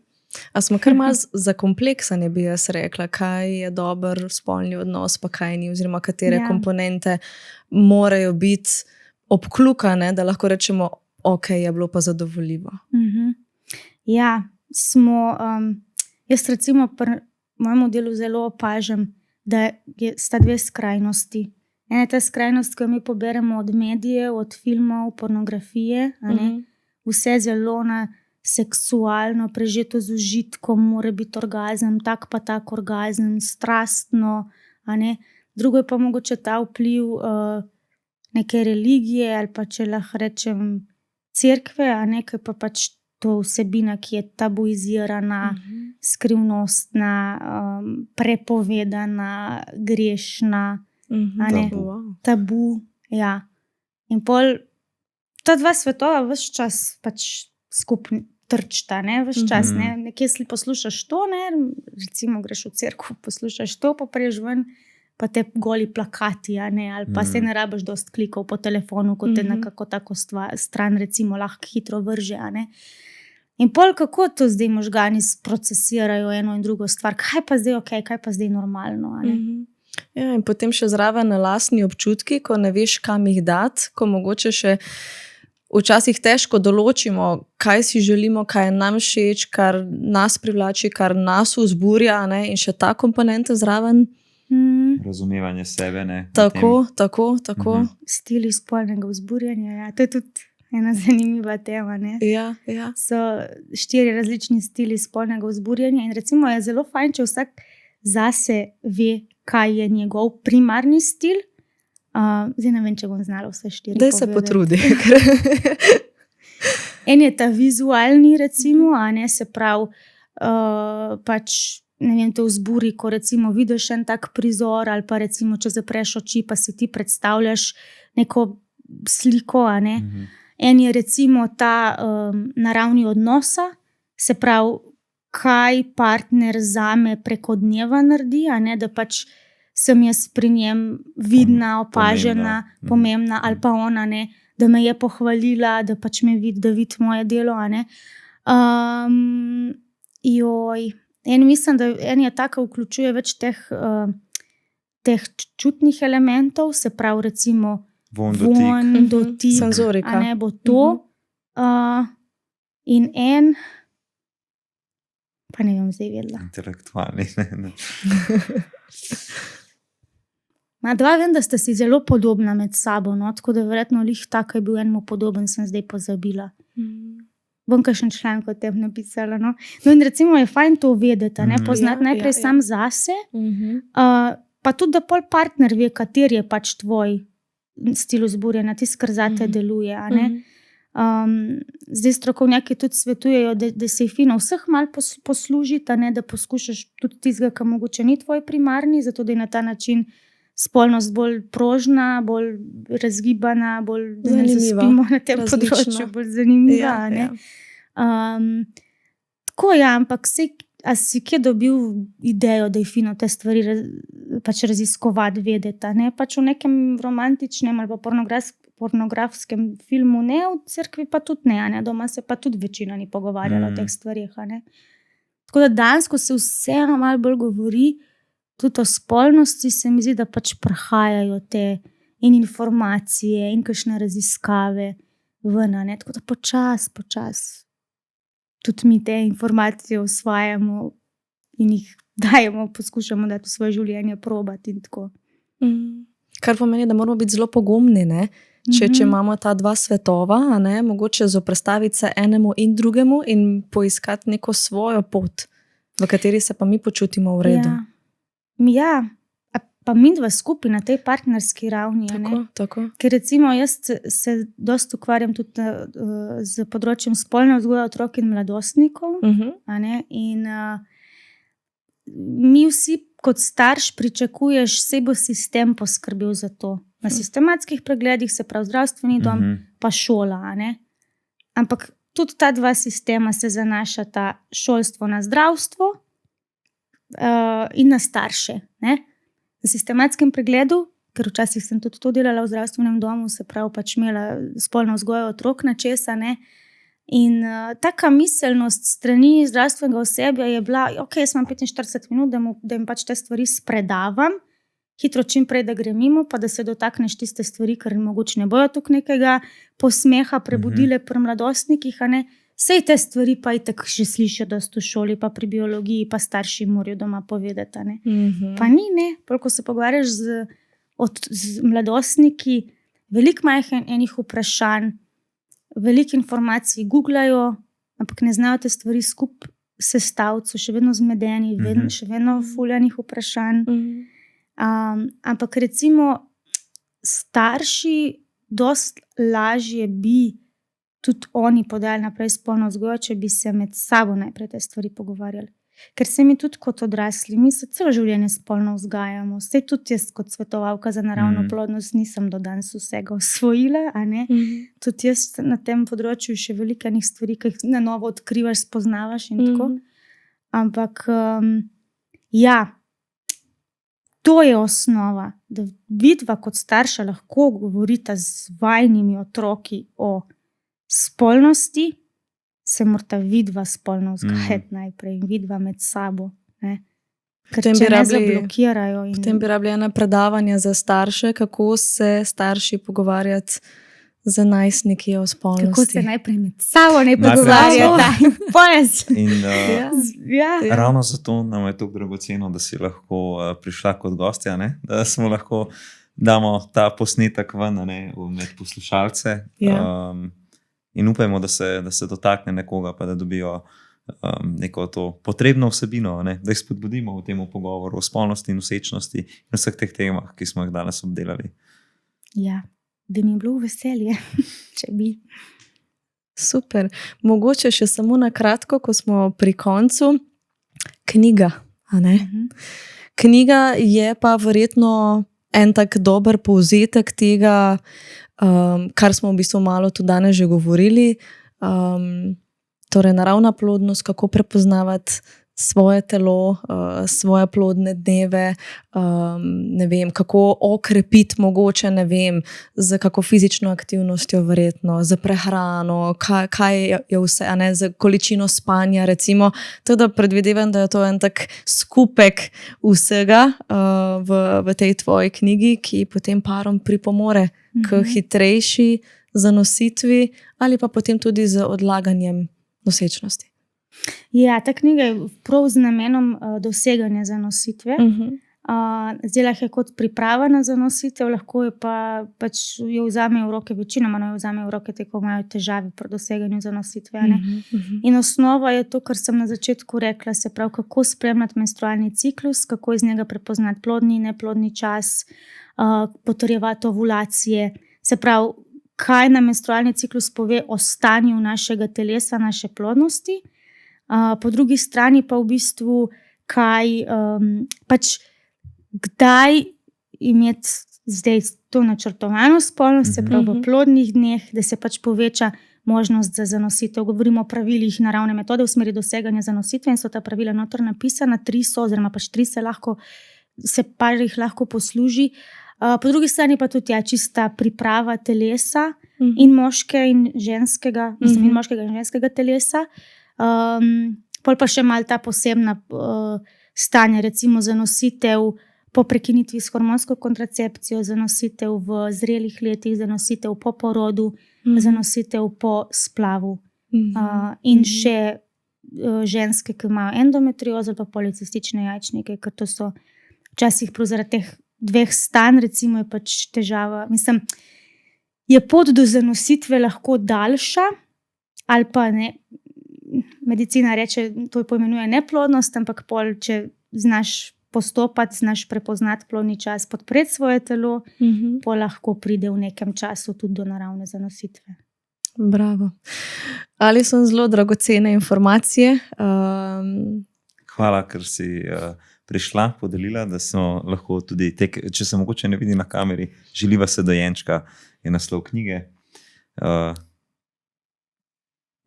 A smo kar malo zakompleksani, bi jaz rekla, kaj je dober spolni odnos, pa kaj ni, oziroma katere komponente morajo biti obklukane, da lahko rečemo, je bilo pa zadovoljivo. Ja, jaz recimo pri mojemu delu zelo opažam, da sta dve skrajnosti. Ena je ta skrajnost, ko mi poberemo od medijev, od filmov, pornografije, a ne, vse zelo na seksualno, prežeto z užitkom, mora biti orgazem, tak pa tak orgazem, strastno, a ne. Drugo je pa mogoče ta vpliv neke religije ali pa, če lahko rečem, cerkve, a ne, ki pa pač to vsebina, ki je tabuizirana, skrivnostna, prepovedana, grešna, a ne, tabu. Ja. In pol ta dva svetova ves čas pač skupaj trčta, ne, ves čas, ne, nekje poslušaš to, ne, recimo greš v cerkev, poslušaš to, pa priješ ven, pa te goli plakati, a ne, ali pa se ne rabiš dosti klikov po telefonu, kot te nekako tako stran recimo lahko hitro vrže, a ne. In pol kako to zdaj možgani procesirajo eno in drugo stvar, kaj pa zdaj okej, kaj pa zdaj normalno, a ne. Ja, in potem še zraven na lastni občutki, ko ne veš, kam jih dati, ko mogoče še včasih težko določimo, kaj si želimo, kaj je nam všeč, kar nas privlači, kar nas vzburja, ne? In še ta komponenta zraven. Razumevanje sebe, ne. Tako. Stili spolnega vzburjanja, ja, to je tudi ena zanimiva tema, ne. Ja. So 4 različni stili spolnega vzburjanja in recimo je zelo fajn, če vsak zase ve, kaj je njegov primarni stil. Zdaj ne vem, če bom znala vse 4 Daj se potrudi. En je ta vizualni, recimo, a ne, se pravi, pač, ne vem, te vzburi, ko recimo vidiš en tak prizor ali pa recimo, če zapreš oči, pa si ti predstavljaš neko sliko, a ne. En je recimo ta naravni odnosa, se pravi, kaj partner zame preko dneva naredi, a ne, da pač sem jaz pri njem vidna, opažena, pomembna ali pa ona, ne, da me je pohvalila, da pač me vidi, da vidi moje delo, a ne. En mislim, da en je tako, vključuje več teh čutnih elementov, se pravi recimo Von, dotik, senzorika. a ne, bo to. In en, pa ne vem zdaj vedela. Intelektualni. Dva vem, da sta si zelo podobna med sabo, no, tako da verjetno lih tako je bil enemu podoben, sem zdaj pozabila. Bom kakšen članek o tem napisala, no. No in recimo je fajn to vedeti, ne, poznati najprej sam zase, pa tudi, da pol partner ve, kateri je pač tvoj stil vzburjanja, tisti, kar zate deluje, a ne. Zdaj strokovnjaki tudi svetujejo, da se je fino vseh malo poslužiti, a ne, da poskušaš tudi tistega, ki mogoče ni tvoj primarni, zato da je na ta način spolnost bolj prožna, bolj razgibana, bolj zaspimo na tem področju, bolj zanimiva, a ne. Tako ja, ampak a si kje dobil idejo, da je fino te stvari pač raziskovati, vedeti, a ne, pač v nekem romantičnem ali pa pornografskem filmu ne, v cerkvi pa tudi ne, a ne, doma se pa tudi večina ni pogovarjala o teh stvarih, a ne. Tako da danes, ko se vseeno malo bolj govori, tudi o spolnosti, se mi zdi, da pač prihajajo te in informacije in kakšne raziskave ven, a ne, tako da počas tudi mi te informacije osvajamo in jih dajemo, poskušamo dati v svoje življenje probati in tako. Kar pomeni, da moramo biti zelo pogumni, ne? Če imamo ta dva svetova, a ne, mogoče zoperstaviti se enemu in drugemu in poiskati neko svojo pot, v kateri se pa mi počutimo v redu. Ja, pa midva skupaj na tej partnerski ravni, a ne. Tako. Ker recimo jaz se dosti ukvarjam tudi z področjem spolne vzgoje otrok in mladostnikov, a ne, in mi vsi kot starš pričakuješ, saj bo sistem poskrbel za to. Na sistematskih pregledih, se pravi zdravstveni dom, pa šola, a ne. Ampak tudi ta dva sistema se zanašata, šolstvo na zdravstvo in na starše, ne. Na sistematskem pregledu, ker včasih sem tudi to delala v zdravstvenem domu, se pravi pač imela spolno vzgojo otrok na česa, ne. In taka miselnost strani zdravstvenega osebja je bila, okej, jaz imam 45 minut, da jim pač te stvari spredavam, hitro čim prej, da grem mimo, pa da se dotakneš tiste stvari, ker mogoče ne bojo tukaj nekega posmeha prebudile pri mladostnikih, a ne. Sej te stvari pa itak že slišijo dosti v šoli, pa pri biologiji, pa starši morajo doma povedati, a ne. Pa ni, ne, ko se pogovarjaš z mladostniki, veliko majhen enih vprašanj, veliko informacij googlajo, ampak ne znajo te stvari skupaj sestaviti, so še vedno zmedeni, še vedno fuljanih vprašanj. Ampak recimo starši dosti lažje bi tudi oni podali naprej spolno vzgojo, če bi se med sabo najprej te stvari pogovarjali. Ker se mi tudi kot odrasli, mi se celo življenje spolno vzgajamo. Saj tudi jaz kot svetovalka za naravno plodnost nisem do danes vsega osvojila, a ne? Tudi jaz na tem področju še veliko enih stvari, ki jih na novo odkrivaš, spoznavaš in tako. Ampak ja, to je osnova, da vidva kot starša lahko govorita z vajnimi otroki o spolnosti, se morata vidva spolno vzgajati najprej in vidva med sabo. Ne? Ker če ne zablokirajo. Potem bi rabili ena predavanja za starše, kako se starši pogovarjati z najstniki o spolnosti. Kako se najprej med sabo ne pogovarjati. Ravno zato nam je to dragoceno, da si lahko prišla kot gostja, ne? Da smo lahko damo ta posnetek ven, ne? Med poslušalce. In upajmo, da se dotakne nekoga, pa da dobijo neko to potrebno vsebino, ne? Da jih spodbudimo v tem pogovoru o spolnosti in nosečnosti in vseh teh temah, ki smo jih danes obdelali. Ja, da mi je bilo veselje, če bi. Super. Mogoče še samo na kratko, ko smo pri koncu, knjiga, a ne? Knjiga je pa verjetno en tak dober povzetek tega, kar smo v bistvu malo tudi danes že govorili, torej naravna plodnost, kako prepoznavati svoje telo, svoje plodne dneve, ne vem, kako okrepiti mogoče, ne vem, z kako fizično aktivnostjo verjetno, z prehrano, kaj je vse, a ne, z količino spanja recimo, tako da predvidevam, da je to en tak skupek vsega v tej tvoji knjigi, ki potem parom pripomore k hitrejši zanositvi ali pa potem tudi z odlaganjem nosečnosti. Ja, ta knjiga je prav z namenom doseganja zanositve. Zdela je kot priprava na zanositev, lahko je pa pač jo vzame v roke, večinoma jo vzame v roke, ko imajo težave pri doseganju zanositve. In osnova je to, kar sem na začetku rekla, se pravi, kako spremljati menstrualni ciklus, kako iz njega prepoznati plodni in neplodni čas, potrjevati ovulacije, se pravi, kaj nam menstrualni ciklus pove o stanju našega telesa, naše plodnosti. Po drugi strani pa v bistvu, kdaj imeti zdaj to načrtovano spolnost, se pravi v plodnih dneh, da se pač poveča možnost za zanositev. Govorimo o pravilih naravne metode v smeri doseganja zanositve in so ta pravila noter napisana, 3 so, oziroma pač 3 se par jih lahko posluži. Po drugi strani pa tudi čista priprava telesa in moškega in ženskega, mislim, in moškega in ženskega telesa. Pol pa še malo ta posebna stanja, recimo zanositev po prekinitvi s hormonsko kontracepcijo, zanositev v zrelih letih, zanositev po porodu, zanositev po splavu. In še ženske, ki imajo endometriozo pa policistične jajčnike, ker to so včasih prav zaradi teh 2 stanj, recimo je pač težava. Mislim, je pot do zanositve lahko daljša ali pa ne. Medicina reče, to poimenuje neplodnost, ampak pol, če znaš postopati, znaš prepoznati plodni čas, podpreti svoje telo, pol lahko pride v nekem času tudi do naravne zanositve. Bravo. Ali so zelo dragocene informacije? Hvala, ker si prišla, podelila, da smo lahko tudi, če se mogoče ne vidi na kameri, Želiva se dojenčka je naslov knjige.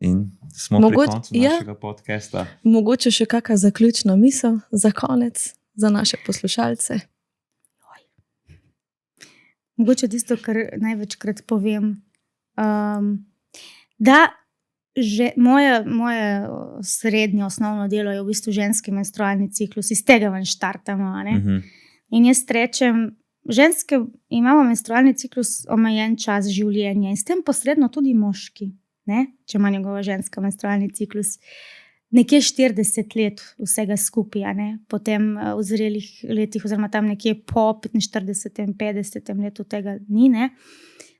In smo pri koncu našega podcasta. Mogoče še kakšna zaključna misel za konec, za naše poslušalce? Mogoče tisto, kar največkrat povem, da moje srednje osnovno delo je v bistvu ženski menstrualni ciklus, iz tega ven štartamo. In jaz rečem, ženske imamo menstrualni ciklus omejen čas življenja in s tem posredno tudi moški. Ne? Če ima njegova ženska menstrualni ciklus nekje 40 let vsega skupaj, potem v zrelih letih oziroma tam nekje po 45. 50. letu tega ni. Ne?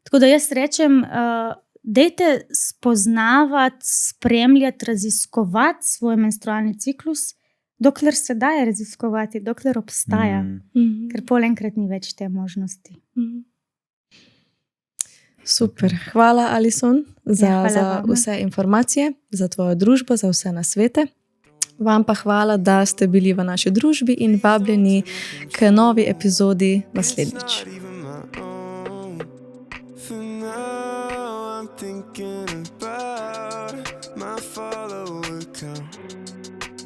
Tako da jaz rečem, dajte spoznavati, spremljati, raziskovati svoj menstrualni ciklus, dokler se daje raziskovati, dokler obstaja, ker pol enkrat ni več te možnosti. Super. Hvala, Alison, hvala za vam. vse informacije, za tvojo družbo, za vse nasvete. Vam pa hvala, da ste bili v naši družbi in vabljeni k novi epizodi naslednjič. Not even my own. For now, I'm thinking about my follower count.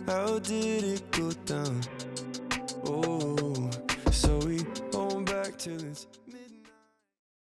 How did it go down? Oh, so we hold back till it's